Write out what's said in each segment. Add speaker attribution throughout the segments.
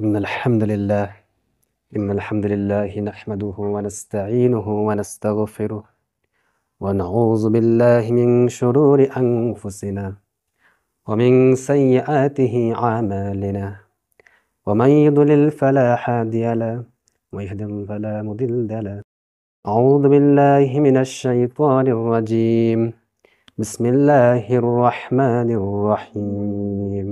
Speaker 1: إن الحمد لله إن الحمد لله نحمده ونستعينه ونستغفره ونعوذ بالله من شرور أنفسنا ومن سيئات أعمالنا ومن يضلل فلا هادي له ويهدي فلا مضل له أعوذ بالله من الشيطان الرجيم بسم الله الرحمن الرحيم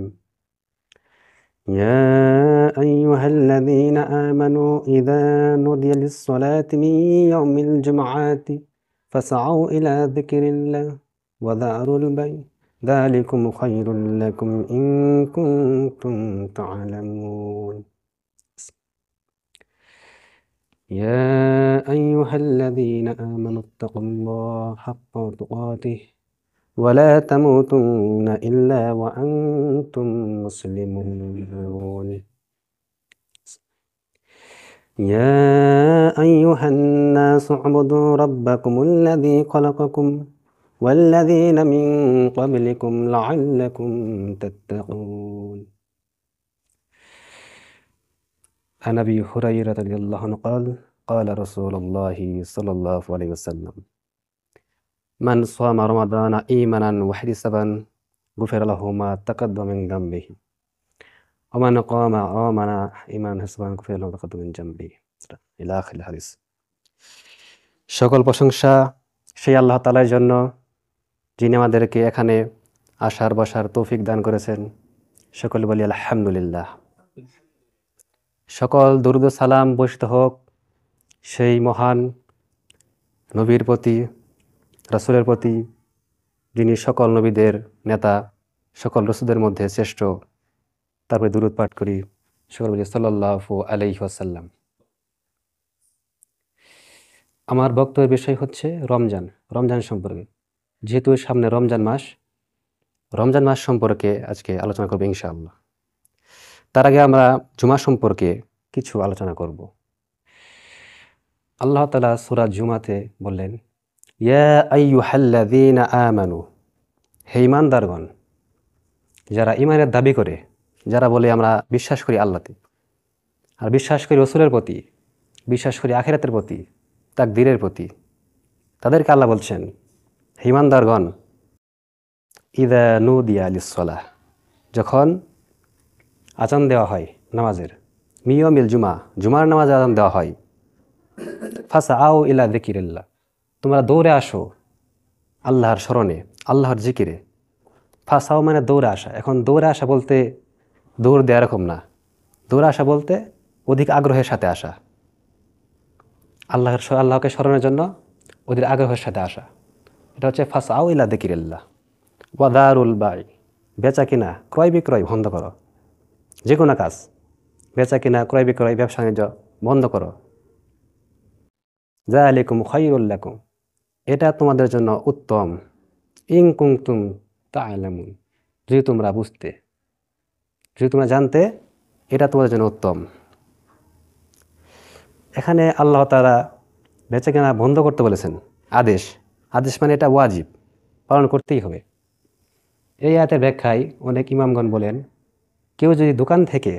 Speaker 1: يا أيها الذين آمنوا إذا نودي للصلاة من يوم الجمعة فاسعوا إلى ذكر الله وذروا البيع ذلكم خير لكم إن كنتم تعلمون يا أيها الذين آمنوا اتقوا الله حق تقاته ولا تموتن إلا وأنتم مسلمون يا أيها الناس اعبدوا ربكم الذي خلقكم والذين من قبلكم لعلكم تتقون عن أبي هريرة رضي الله عنه قال قال رسول الله صلى الله عليه وسلم من صام رمضان إيمانا واحتسابا غفر له ما تقدم من ذنبه ومن قام رمضان إيمانا واحتسابا غفر له ما تقدم من ذنبه إلى آخر الحديث। সকল প্রশংসা সেই আল্লাহ তাআলার জন্য যিনি আমাদেরকে এখানে আসার বসার তৌফিক দান করেছেন। সকলে বলি আলহামদুলিল্লাহ। সকল দরুদ ও সালাম বর্ষিত হোক সেই মহান নবীর প্রতি, রাসূলের প্রতি, যিনি সকল নবীদের নেতা, সকল রাসূলদের মধ্যে শ্রেষ্ঠ। তারপরে দুরূদ পাঠ করি, সকল বলি সাল্লাল্লাহু আলাইহি ওয়াসাল্লাম। আমার বক্তব্যের বিষয় হচ্ছে রমজান সম্পর্কে। যেহেতু সামনে রমজান মাস সম্পর্কে আজকে আলোচনা করব ইনশাআল্লাহ। তার আগে আমরা জুমা সম্পর্কে কিছু আলোচনা করব। আল্লাহ তাআলা সূরা জুমাতে বললেন, ইয়া আইয়ুহাল্লাযীনা আমানু, হে ঈমানদারগণ, যারা ঈমানের দাবি করে, যারা বলে আমরা বিশ্বাস করি আল্লাহতে, আর বিশ্বাস করি রাসূলের প্রতি, বিশ্বাস করি আখিরাতের প্রতি, তাকদীরের প্রতি, তাদেরকে আল্লাহ বলছেন, হে ঈমানদারগণ, ইযা নুদিয়া লিস-সালাহ, যখন আযান দেওয়া হয় নামাজের, মিয়ামিল জুমার নামাজে আযান দেওয়া হয়, ফাসআউ ইলা যিকিরিল্লাহ, তোমরা দৌড়ে আসো আল্লাহর স্মরণে, আল্লাহর জিকিরে। ফাসাও মানে দৌড়ে আসা। এখন দৌড়ে আসা বলতে দৌড় দেওয়া এরকম না, দৌড়ে আসা বলতে অধিক আগ্রহের সাথে আসা, আল্লাহকে স্মরণের জন্য অধিক আগ্রহের সাথে আসা। এটা হচ্ছে ফাসআউ ইলা যিকিরিল্লাহ। ওয়াদারুল বাই, বেচা কিনা ক্রয় বিক্রয় বন্ধ করো। যে কোনো কাজ, বেচা কিনা ক্রয় বিক্রয় ব্যবসা বাণিজ্য বন্ধ করো। যালিকুম খায়রুল লাকুম, এটা তোমাদের জন্য উত্তম। ইন কুনতুম তা'লামুন, যদি তোমরা বুঝতে, যদি তোমরা জানতে, এটা তোমাদের জন্য উত্তম। এখানে আল্লাহ তাআলা বেচা কেনা বন্ধ করতে বলেছেন। আদেশ মানে এটা ওয়াজিব, পালন করতেই হবে। এই আয়াতের ব্যাখ্যায় অনেক ইমামগণ বলেন, কেউ যদি দোকান থেকে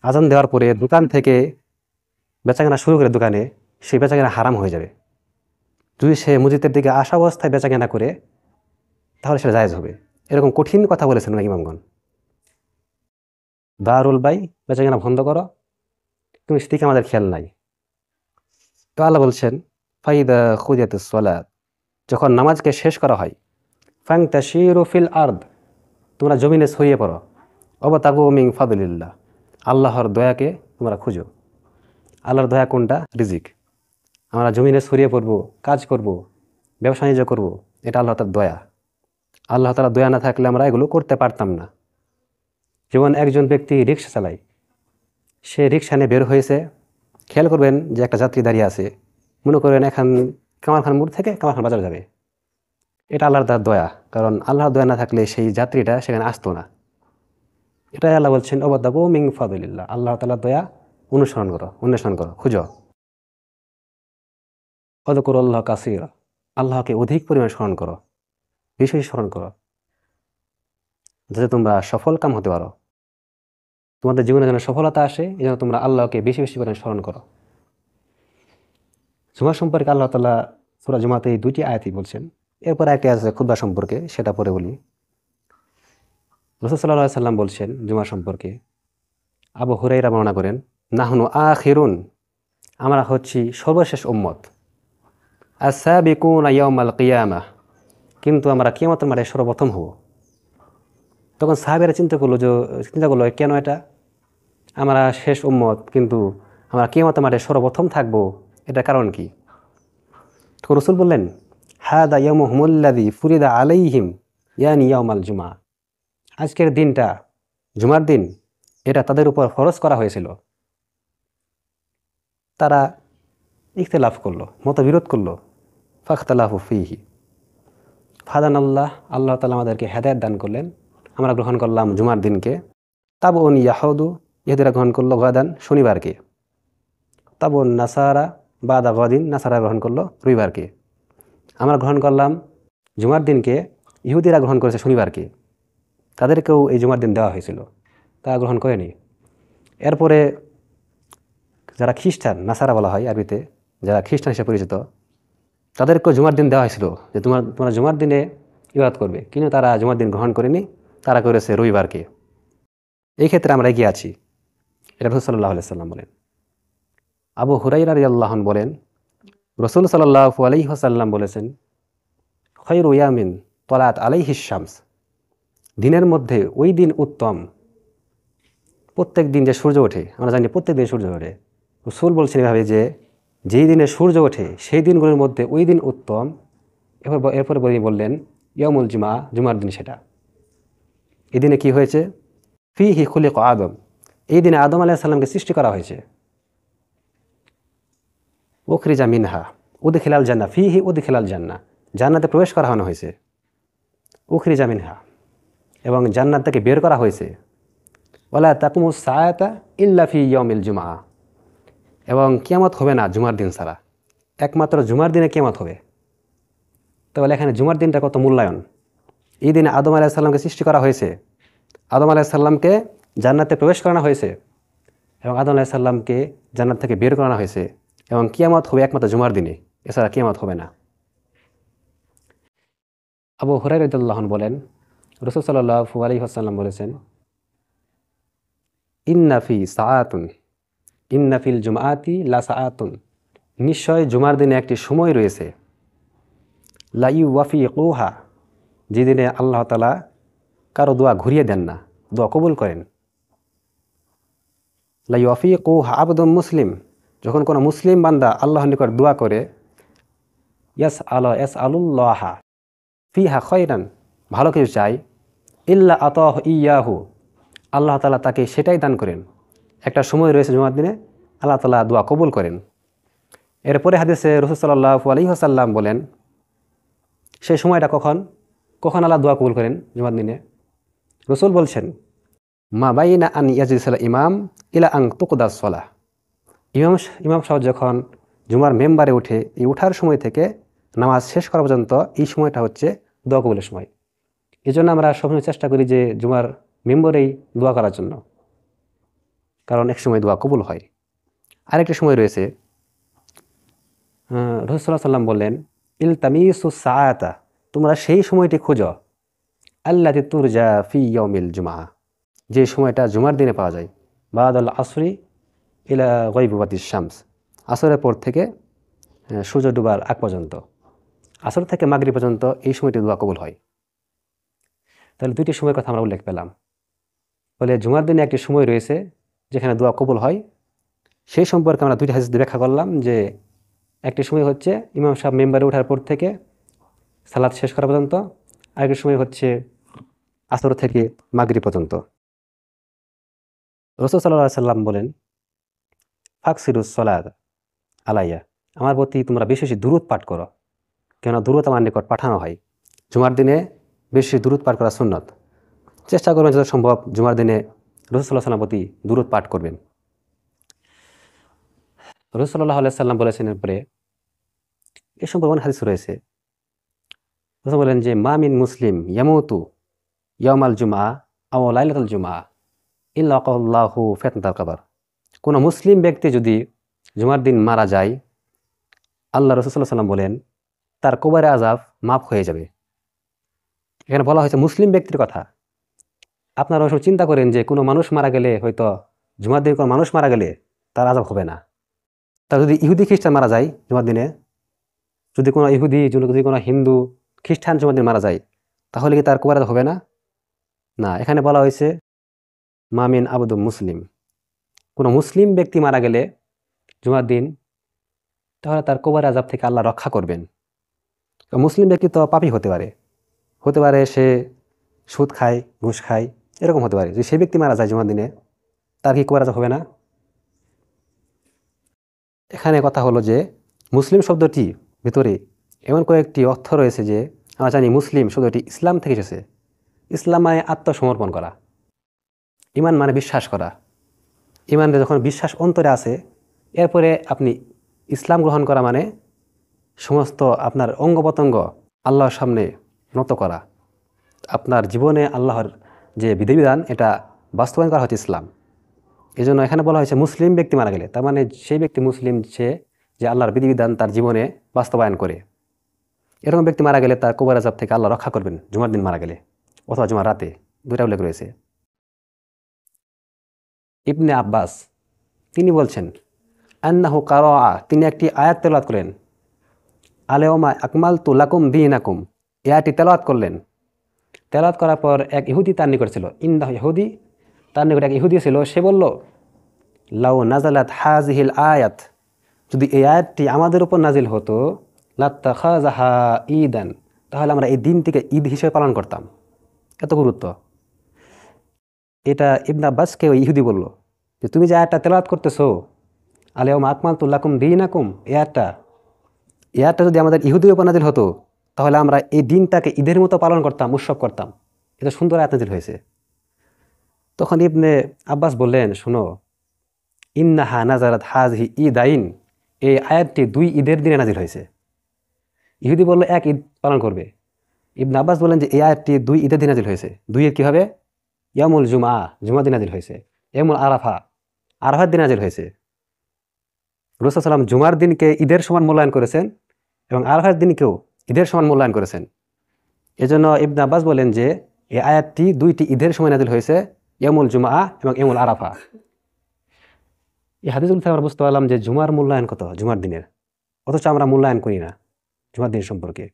Speaker 1: আযান দেওয়ার পরে দোকান থেকে বেচাকেনা শুরু করে, দোকানে সেই বেচাকেনা হারাম হয়ে যাবে। যদি সে মসজিদের দিকে আসা অবস্থায় বেচাকেনা করে, তাহলে সেটা জায়েজ হবে। এরকম কঠিন কথা বলেছেন অনেক ইমামগণ। দারুল বাই, বেচাকেনা বন্ধ করো, কিন্তু সেদিকে আমাদের খেয়াল নাই। তো আল্লাহ বলছেন, ফাইদা খুদিয়াতিস সালাত, যখন নামাজকে শেষ করা হয়, ফান্তাশিরু ফিল আরদ, তোমরা জমিনে ছড়িয়ে পড়ো, ওয়াবতাগু মিন ফাদলিল্লাহ, আল্লাহর দয়াকে তোমরা খুঁজো। আল্লাহর দয়া কোনটা? রিজিক। আমরা জমিনে ছড়িয়ে পড়বো, কাজ করব, ব্যবসা বাণিজ্য করব, এটা আল্লাহ তাআলার দয়া। আল্লাহ তাআলার দয়া না থাকলে আমরা এগুলো করতে পারতাম না। যেমন একজন ব্যক্তি রিক্সা চালায়, সে রিক্সা নিয়ে বের হয়েছে, খেয়াল করবেন যে একটা যাত্রী দাঁড়িয়ে আছে, মনে করেন এখন কামারখান মোড় থেকে কামারখান বাজার যাবে। এটা আল্লাহর তার দয়া, কারণ আল্লাহর দয়া না থাকলে সেই যাত্রীটা সেখানে আসতো না। এটাই আল্লাহ বলছেন, ওয়াবতাগু মিন ফাদলিল্লাহ, আল্লাহ তাআলার দয়া অন্বেষণ করো, খুঁজো। ওয়াযকুরুল্লাহ কাসীরা, আল্লাহকে অধিক পরিমাণে স্মরণ করো, বেশি স্মরণ করো, যাতে তোমরা সফল কাম হতে পারো। তোমাদের জীবনে যেন সফলতা আসে, এই জন্য তোমরা আল্লাহকে বেশি বেশি করে স্মরণ করো। জুমা সম্পর্কে আল্লাহ তাআলা সূরা জুমাতে এই 2টি আয়াতই বলছেন। এরপর একটি আছে খুতবা সম্পর্কে, সেটা পরে বলি। রাসূল সাল্লাল্লাহু আলাইহি সাল্লাম বলছেন জুমা সম্পর্কে, আবু হুরায়রা বর্ণনা করেন, নাহনু আখিরুন, আমরা হচ্ছি সর্বশেষ উম্মত, আস-সাবিকুনা ইয়াউমাল কিয়ামাহ, কিন্তু আমরা কিয়ামতের মাঠে সর্বপ্রথম হব। তখন সাহাবীরা চিন্তা করলো কেন এটা, আমরা শেষ উম্মত কিন্তু আমরা কিয়ামতের মাঠে সর্বপ্রথম থাকব, এটা কারণ কি? তখন রাসূল বললেন, হাদা ইয়াউমুহুমুল্লাযী ফুরিদা আলাইহিম ইয়ানি ইয়াউমাল জুমা, আজকের দিনটা, জুমার দিন, এটা তাদের উপর ফরজ করা হয়েছিল। তারা ইখতিলাফ করলো, মতবিরোধ করলো, ফাখতালাফু ফীহি ফাদানাল্লাহ, আল্লাহ তাআলা আমাদেরকে হেদায়েত দান করলেন, আমরা গ্রহণ করলাম জুমার দিনকে। তাবউন ইয়াহুদু, ইহুদিরা গ্রহণ করলো গাদান, শনিবারকে। তাবউন নাসারা বাদা গাদিন, নাসারা গ্রহণ করলো রবিবারকে। আমরা গ্রহণ করলাম জুমার দিনকে, ইহুদিরা গ্রহণ করেছে শনিবারকে। তাদেরকেও এই জুমার দিন দেওয়া হয়েছিল, তারা গ্রহণ করেনি। এরপরে যারা খ্রিস্টান, নাসারা বলা হয় আরবিতে, যারা খ্রিস্টান হিসেবে পরিচিত, তাদেরকেও জুমার দিন দেওয়া হয়েছিল যে তোমরা জুমার দিনে ইবাদত করবে, কিন্তু তারা জুমার দিন গ্রহণ করেনি, তারা করেছে রবিবারকে। এই ক্ষেত্রে আমরা এগিয়ে আছি, এটা রাসূল সাল্লাল্লাহু আলাইহি ওয়াসাল্লাম বলেন। আবু হুরায়রা রাদিয়াল্লাহু আনহু বলেন, রাসূল সাল্লাল্লাহু আলাইহি ওয়াসাল্লাম বলেছেন, খায়রু ইয়ামিন তালাত আলাইহিস শামস, দিনের মধ্যে ওই দিন উত্তম, প্রত্যেক দিন যে সূর্য ওঠে, আমরা জানি প্রত্যেক দিন সূর্য ওঠে। রাসূল বলছেন এভাবে যে যেই দিনে সূর্য ওঠে সেই দিনগুলোর মধ্যে ওই দিন উত্তম। এরপরে বললেন ইয়াউমুল জুমা, জুমার দিন সেটা। এই দিনে কি হয়েছে? ফীহি খুলিকা আদম, এই দিনে আদম আলাইহিস সালামকে সৃষ্টি করা হয়েছে। উখরিজা মিনহা উদখিলাল জান্নাহ, ফীহি উদখিলাল জান্নাহ, জান্নাতে প্রবেশ করানো হয়েছে। উখরিজা মিনহা, এবং জান্নাত থেকে বের করা হয়েছে। ওয়ালা তাকুমুস সাআতা ইল্লা ফি ইয়াউমিল জুমআ, এবং কিয়ামত হবে না জুমার দিন ছাড়া, একমাত্র জুমার দিনে কিয়ামত হবে। তাহলে এখানে জুমার দিনটা কত মূল্যায়ন। এই দিনে আদম আলাইহিস সালামকে সৃষ্টি করা হয়েছে, আদম আলাইহিস সালামকে জান্নাতে প্রবেশ করানো হয়েছে, এবং আদম আলাইহিস সালামকে জান্নাত থেকে বের করানো হয়েছে, এবং কিয়ামত হবে একমাত্র জুমার দিনে, এছাড়া কিয়ামত হবে না। আবু হুরায়রা রাদিয়াল্লাহু আনহু বলেন, রাসূল সাল্লাল্লাহু আলাইহি ওয়াসাল্লাম বলেছেন, ইন্না ফি সাআতুন, ইন্না ফিল জুমআতি লা সাআতুন, নিশ্চয় জুমার দিনে একটি সময় রয়েছে, লা ইউওয়াফিকুহা, যেদিনে আল্লাহ তাআলা কারো দোয়া ঘুরিয়ে দেন না, দোয়া কবুল করেন। লা ইউওয়াফিকুহা আবদুম মুসলিম, যখন কোনো মুসলিম বান্দা আল্লাহর নিকট দোয়া করে, ইয়াসআলুল্লাহা ফিহা খায়রান, ভালো কিছু চাই, ইল্লা আতাহু ইয়াহু, আল্লাহ তাআলা তাকে সেটাই দান করেন। একটা সময় রয়েছে জুমার দিনে, আল্লাহ তাআলা দোয়া কবুল করেন। এরপরে হাদিসে রাসূল সাল্লাল্লাহু আলাইহি ওয়াসাল্লাম বলেন, সেই সময়টা কখন আল্লাহ দোয়া কবুল করেন জুমার দিনে? রাসূল বলছেন, মা বাইনা আন ইয়াজলিসাল ইমাম ইলা আন তুকদাস সালাহ, ইমাম সাহেব যখন জুমার মেম্বারে উঠে, এই ওঠার সময় থেকে নামাজ শেষ করা পর্যন্ত এই সময়টা হচ্ছে দোয়া কবুলের সময়। এই জন্য আমরা সবসময় চেষ্টা করি যে জুমার মেম্বরেই দোয়া করার জন্য, কারণ এক সময় দোয়া কবুল হয়। আরেকটা সময় রয়েছে, রাসূল সাল্লাল্লাহু আলাইহি ওয়াসাল্লাম বললেন, ইলতামিসুস সাআতা, তোমরা সেই সময়টি খোঁজো, আল্লাতী তুরজা ফি ইয়াউমিল জুমআ, যে সময়টা জুমার দিনে পাওয়া যায়, বাদাল আসরি ইলা গায়বুবাতিশ শামস, আসরের পর থেকে সূর্য ডুবার আগ পর্যন্ত, আসর থেকে মাগরিব পর্যন্ত এই সময়টি দোয়া কবুল হয়। তাহলে দুইটি সময়ের কথা আমরা উল্লেখ পেলাম। বলে জুমার দিনে একটি সময় রয়েছে যেখানে দোয়া কবুল হয়, সেই সম্পর্কে আমরা দুইটি হাদিস ব্যাখ্যা করলাম যে একটি সময় হচ্ছে ইমাম সাহেব মেম্বারে ওঠার পর থেকে সালাত শেষ করা পর্যন্ত, আরেকটি সময় হচ্ছে আসর থেকে মাগরিব পর্যন্ত। রাসূল সাল্লাল্লাহু আলাইহি ওয়াসাল্লাম বলেন, ফাকসিরুস সালাত আলাইয়া, আমার প্রতি তোমরা বেশি বেশি দুরূদ পাঠ করো, কেন দুরূদ আমার নিকট পাঠানো হয়। জুমার দিনে বেশি দুরূদ পাঠ করা সুন্নত। চেষ্টা করবেন যত সম্ভব জুমার দিনে রাসূল সাল্লাল্লাহু আলাইহি ওয়াসাল্লাম প্রতি দুরূদ পাঠ করবেন। রাসূল সাল্লাল্লাহু আলাইহি ওয়াসাল্লাম বলেছেন, এরপরে এই সম্পর্কে অনেক হাদিস রয়েছে। রাসূল বলেন যে মা মিন মুসলিম ইয়ামুতু ইয়াউমাল জুমআ আও লাইলাতুল জুমআ ইল্লা ওয়াকাল্লাহু ফিতনাতাল কবর। কোনো মুসলিম ব্যক্তি যদি জুমার দিন মারা যায়, আল্লাহ রাসূল সাল্লাল্লাহু আলাইহি ওয়াসাল্লাম বলেন তার কবরে আযাব মাফ হয়ে যাবে। এখানে বলা হয়েছে মুসলিম ব্যক্তির কথা। আপনারা অবশ্য চিন্তা করেন যে কোনো মানুষ মারা গেলে, হয়তো জুমার দিন কোনো মানুষ মারা গেলে তার আযাব হবে না। তা যদি ইহুদি খ্রিস্টান মারা যায় জুমার দিনে, যদি কোনো ইহুদি, যদি কোনো হিন্দু খ্রিস্টান জুমার দিন মারা যায়, তাহলে কি তার কবরে আযাব হবে না? না, এখানে বলা হয়েছে মামিন আবদু মুসলিম, কোনো মুসলিম ব্যক্তি মারা গেলে জুমার দিন, তাহলে তার কবরে আযাব থেকে আল্লাহ রক্ষা করবেন। মুসলিম ব্যক্তি তো পাপী হতে পারে, সে সুদ খায়, ঘুষ খায়, এরকম হতে পারে। যদি সেই ব্যক্তি মারা যায় জুমার দিনে, তার কি কবরে আযাব হবে না? এখানে কথা হলো যে মুসলিম শব্দটি ভিতরে এমন কয়েকটি অর্থ রয়েছে যে আমরা জানি মুসলিম শব্দটি ইসলাম থেকে এসেছে। ইসলাম মানে আত্মসমর্পণ করা, ঈমান মানে বিশ্বাস করা। ঈমানে যখন বিশ্বাস অন্তরে আসে, এরপরে আপনি ইসলাম গ্রহণ করা মানে সমস্ত আপনার অঙ্গ প্রত্যঙ্গ আল্লাহর সামনে নত করা। আপনার জীবনে আল্লাহর যে বিধিবিধান, এটা বাস্তবায়ন করা হচ্ছে ইসলাম। এই জন্য এখানে বলা হয়েছে মুসলিম ব্যক্তি মারা গেলে, তার মানে সেই ব্যক্তি মুসলিম, সে যে আল্লাহর বিধিবিধান তার জীবনে বাস্তবায়ন করে। এরকম ব্যক্তি মারা গেলে তার কবর আযাব থেকে আল্লাহ রক্ষা করবেন জুমার দিন মারা গেলে, অথবা জুমার রাতে, দুইটা উল্লেখ রয়েছে। ইবনে আব্বাস তিনি বলছেন আন্নাহু কারাআ, তিনি একটি আয়াত তেলাওয়াত করেন, আল-ইয়াওমা আকমালতু লাকুম দীনাকুম, এই আয়াতটি তেলাওয়াত করলেন। তেলাওয়াত করার পর এক ইহুদি তার নিকট ছিল, ইন্দাহু ইহুদি, তার নিকট এক ইহুদি ছিল। সে বলল, লাউ নাজালাত হাযিহিল আয়াত, যদি এই আয়াতটি আমাদের উপর নাজিল হতো, লাত্তাখাযাহা ঈদান, তাহলে আমরা এই দিনটিকে ঈদ হিসেবে পালন করতাম। এত গুরুত্ব। এটা ইবনে আব্বাসকে ওই ইহুদি বলল যে তুমি যে আয়াতটা তেলাওয়াত করতেছো, আল-ইয়াওমা আকমালতু লাকুম দীনাকুম, এই আয়াতটা যদি আমাদের ইহুদির উপর নাজিল হতো, তাহলে আমরা এই দিনটাকে ঈদের মতো পালন করতাম, উৎসব করতাম। এটা সুন্দর আয়াত নাজিল হয়েছে। তখন ইবনে আব্বাস বললেন, শোনো, ইন্নাহা নাজারাত হাযিহি ঈদাইন, এই আয়াতটি 2 ঈদের দিনে নাজিল হয়েছে। ইহুদি বলল এক ঈদ পালন করবে। ইবনে আব্বাস বললেন যে এই আয়াতটি 2 ঈদের দিনে নাজিল হয়েছে। 2 এর কি হবে? ইয়ামুল জুমআ, জুমার দিন নাজিল হয়েছে। ইয়ামুল আরাফা, আরাফার দিন নাজিল হয়েছে। রাসূল সাল্লাল্লাহু আলাইহি ওয়াসাল্লাম জুমার দিনকে ঈদের সমান মূল্যায়ন করেছেন এবং আরাফার দিনকেও ঈদের সমান মূল্যায়ন করেছেন। এজন্য ইবনে আব্বাস বলেন যে এই আয়াতটি 2টি ঈদের সময় নাজিল হয়েছে, ইয়ামুল জুমআ এবং ইয়ামুল আরাফা। এই হাদিসগুলো থেকে আমরা বুঝতে পারলাম যে জুমার মূল্যায়ন কত, জুমার দিনের, অথচ আমরা মূল্যায়ন করি না জুমার দিন সম্পর্কে।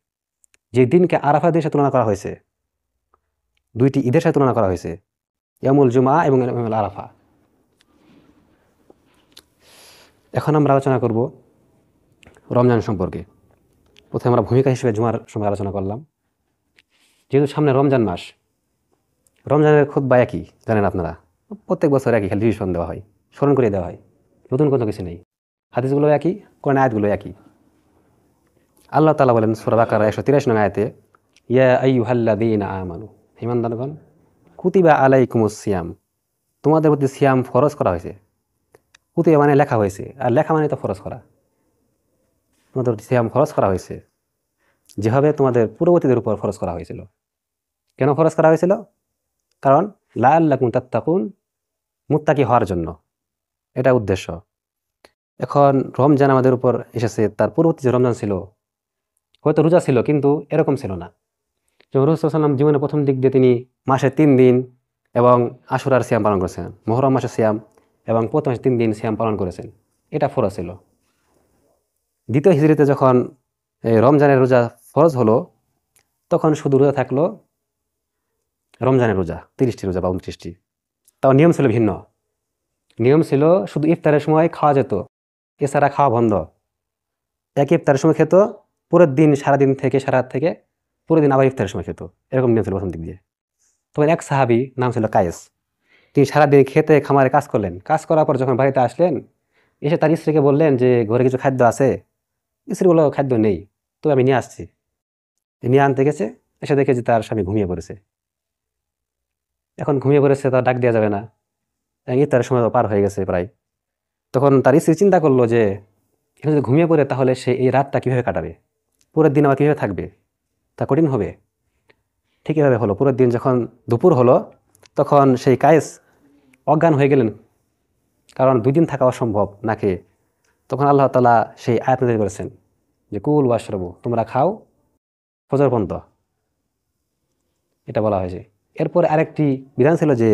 Speaker 1: যে দিনকে আরাফা দিনের সাথে তুলনা করা হয়েছে, 2টি ঈদের সাথে তুলনা করা হয়েছে, ইয়ামুল জুমআ এবং ইয়ামুল আরাফা। এখন আমরা আলোচনা করব রমজান সম্পর্কে। প্রথমে আমরা ভূমিকা হিসেবে জুমার সময় আলোচনা করলাম। যেহেতু সামনে রমজান মাস, রমজানের খুতবা একই, জানেন আপনারা, প্রত্যেক বছর একই, খালি রিভিশন দেওয়া হয়, স্মরণ করে দেওয়া হয়, নতুন কোনো কিছু নেই। হাদিসগুলো একই, কোরআন আয়াতগুলো একই। আল্লাহ তাআলা বলেন সূরা বাকারা 183 নং আয়াতে, ইয়া আইয়ুহাল্লাযীনা আমানু, ঈমানদারগণ, কুতিবা আলাইকুমুস সিয়াম, তোমাদের প্রতি সিয়াম ফরজ করা হয়েছে। কুতিবা মানে লেখা হয়েছে, আর লেখা মানে তো ফরজ করা। তোমাদের প্রতি সিয়াম ফরজ করা হয়েছে, যেভাবে তোমাদের পূর্ববর্তীদের উপর ফরজ করা হয়েছিল। কেন ফরজ করা হয়েছিল? কারণ লাআল্লাকুম তাত্তাকুন, মুত্তাকি হওয়ার জন্য, এটা উদ্দেশ্য। এখন রমজান আমাদের উপর এসেছে, তার পূর্ববর্তী যে রমজান ছিল, হয়তো রোজা ছিল কিন্তু এরকম ছিল না। যেমন রাসূল সাল্লাল্লাহু আলাইহি ওয়াসাল্লাম জীবনের প্রথম দিক দিয়ে তিনি মাসে 3 দিন এবং আশুরার সিয়াম পালন করেছেন, মুহররম মাসে সিয়াম এবং প্রথম মাসে 3 দিন সিয়াম পালন করেছেন, এটা ফরজ ছিল। দ্বিতীয় হিজরিতে যখন রমজানের রোজা ফরজ হলো, তখন শুধু রোজা থাকলো রমজানের রোজা 30টি রোজা বা 29টি। তাও নিয়ম ছিল ভিন্ন। নিয়ম ছিল শুধু ইফতারের সময় খাওয়া যেত, এছাড়া খাওয়া বন্ধ। এক ইফতারের সময় খেত, পরের দিন সারাদিন থেকে, সারা রাত থেকে পরের দিন আবার ইফতারের সময় খেত, এরকম নিয়ম ছিল প্রথম দিক দিয়ে। তখন এক সাহাবী, নাম ছিল কায়েস, তিনি সারাদিন খেতে খামারে কাজ করলেন। কাজ করার পর যখন বাড়িতে আসলেন, এসে তার স্ত্রীকে বললেন যে ঘরে কিছু খাদ্য আছে। স্ত্রী বলল খাদ্য নেই, তো আমি নিয়ে আসছি। নিয়ে আনতে গেছে, এসে দেখে যে তার স্বামী ঘুমিয়ে পড়েছে। এখন ঘুমিয়ে পড়েছে, তার ডাক দেওয়া যাবে না, ইফতারের সময় পার হয়ে গেছে প্রায়। তখন তার স্ত্রী চিন্তা করলো যে এখন যদি ঘুমিয়ে পড়ে, তাহলে সে এই রাতটা কীভাবে কাটাবে, পরের দিন আবার কীভাবে থাকবে, তা কঠিন হবে। ঠিক এভাবে হলো। পরের দিন যখন দুপুর হলো, তখন সেই কায়েস অজ্ঞান হয়ে গেলেন, কারণ 2 দিন থাকা অসম্ভব না খেয়ে, তখন আল্লাহ তাআলা সেই আয়াত নাযিল করেছেন যে কুলু ওয়াশরাবু, তোমরা খাও ফজর পর্যন্ত, এটা বলা হয়েছে। এরপরে আরেকটি বিধান ছিল যে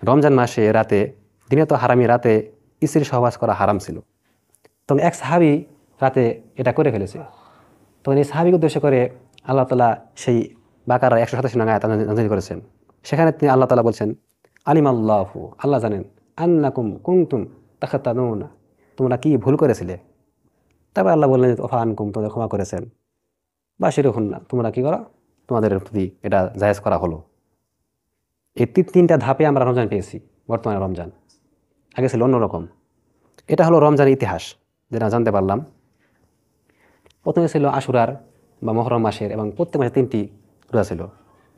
Speaker 1: রমজান মাসে রাতে, দিনে তো হারামি, রাতে স্ত্রীর সহবাস করা হারাম ছিল। তখন এক সাহাবী রাতে এটা করে ফেলেছে। তখন এই সাহাবীকে উদ্দেশ্য করে আল্লাহ তাআলা সেই বাকারার 187 নং আয়াত নাযিল করেছেন। সেখানে তিনি আল্লাহ তাআলা বলছেন আলিমাল্লাহু, আল্লাহ জানেন, আন্নাকুম কুনতুম তাখতানুনা, তোমরা কি ভুল করেছিলে। তারপর আল্লাহ বললেন ওফা আনকুম, তোমাদের ক্ষমা করেছেন। বা সেরকম না, তোমরা কি করো, তোমাদের প্রতি এটা জায়েজ করা হলো। এই 3টা ধাপে আমরা রমজান পেয়েছি। বর্তমানে রমজান, আগে ছিল অন্যরকম। এটা হলো রমজানের ইতিহাস যেটা জানতে পারলাম। প্রথমে ছিল আশুরার বা মহরম মাসের, এবং প্রত্যেক মাসে 3টি রোজা ছিল,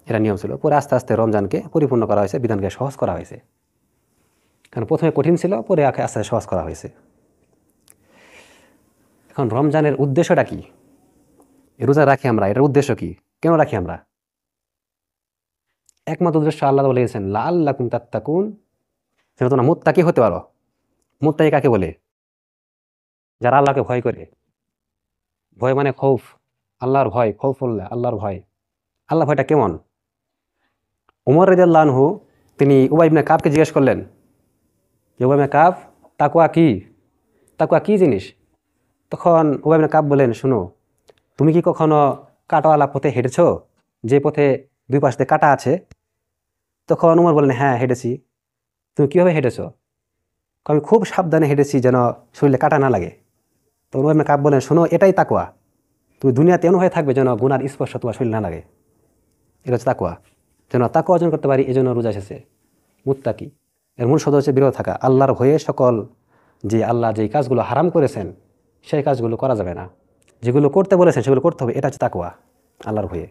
Speaker 1: এটা নিয়ম ছিল। পরে আস্তে আস্তে রমজানকে পরিপূর্ণ করা হয়েছে, বিধানকে সহজ করা হয়েছে। কারণ প্রথমে কঠিন ছিল, পরে আস্তে আস্তে সহজ করা হয়েছে। এখন রমজানের উদ্দেশ্যটা কি? রোজা রাখি আমরা, এটার উদ্দেশ্য কি, কেন রাখি আমরা? একমাত্র উদ্দেশ্য আল্লাহ বলেছেন লাআল্লাকুম তাত্তাকুন, যেন তোমরা মুত্তাকি হতে পারো। মুত্তাকি কাকে বলে? যারা আল্লাহকে ভয় করে। ভয় মানে খৌফ, আল্লাহর ভয়, খৌফুল্লাহ, আল্লাহর ভয়। আল্লাহ ভয়টা কেমন? উমর রাদিয়াল্লাহু আনহু তিনি উবাই ইবনে কাবকে জিজ্ঞেস করলেন যে উবাই ইবনে কাব, তাকওয়া কি? তাকওয়া কি জিনিস? তখন উবাই ইবনে কাব বলেন, শুনো, তুমি কি কখনো কাঁটাওয়ালা পথে হেঁটেছ, যে পথে 2 পাশ দিয়ে কাঁটা আছে? তখন উমর বললেন, হ্যাঁ হেঁটেছি। তুমি কীভাবে হেঁটেছ? আমি খুব সাবধানে হেঁটেছি যেন শরীরে কাঁটা না লাগে। তো উবাই ইবনে কাব বলেন, শোনো, এটাই তাকওয়া। তুমি দুনিয়াতে এমন হয়ে থাকবে যেন গুনার স্পর্শ তোমার শরীর না লাগে। এটা হচ্ছে তাকওয়া। যেন তাকওয়া অর্জন করতে পারি, এজন্য রোজা এসেছে। মুত্তাকি এর মূল শব্দ হচ্ছে বিরত থাকা। আল্লাহর ভয়ে সকল যে আল্লাহ যেই কাজগুলো হারাম করেছেন সেই কাজগুলো করা যাবে না, যেগুলো করতে বলেছেন সেগুলো করতে হবে। এটা হচ্ছে তাকওয়া, আল্লাহর ভয়ে।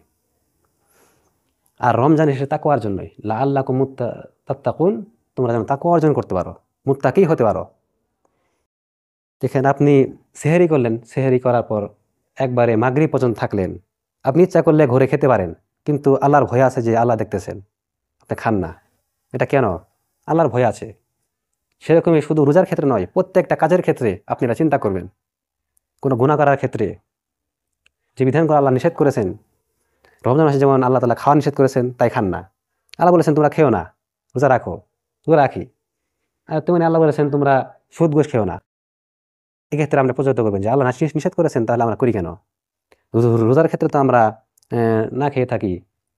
Speaker 1: আর রমজান এসে তাকওয়ার জন্যই, লাআল্লাকুম তাত্তাকুন, তোমরা যেন তাকওয়া অর্জন করতে পারো, মুত্তাকি হতে পারো। দেখেন, আপনি সেহরি করলেন, সেহরি করার পর একবারে মাগরিব পর্যন্ত থাকলেন। আপনি ইচ্ছা করলে ঘরে খেতে পারেন, কিন্তু আল্লাহর ভয় আছে যে আল্লাহ দেখতেছেন, আপনি খান না। এটা কেন? আল্লাহর ভয় আছে। সেরকমই শুধু রোজার ক্ষেত্রে নয়, প্রত্যেকটা কাজের ক্ষেত্রে আপনি এটা চিন্তা করবেন। কোনো গুনাহ করার ক্ষেত্রে যে বিধানগুলো আল্লাহ নিষেধ করেছেন, রমজান মাসে যেমন আল্লাহ তাআলা খাওয়া নিষেধ করেছেন, তাই খান না। আল্লাহ বলেছেন তোমরা খেও না, রোজা রাখো, রোজা রাখি। আর তেমনি আল্লাহ বলেছেন তোমরা সুদ ঘুষ খেও না। এক্ষেত্রে আমরা প্রচারিত করবেন যে আল্লাহ নিষেধ করেছেন, তাহলে আমরা করি কেন? রোজার ক্ষেত্রে তো আমরা না খেয়ে থাকি,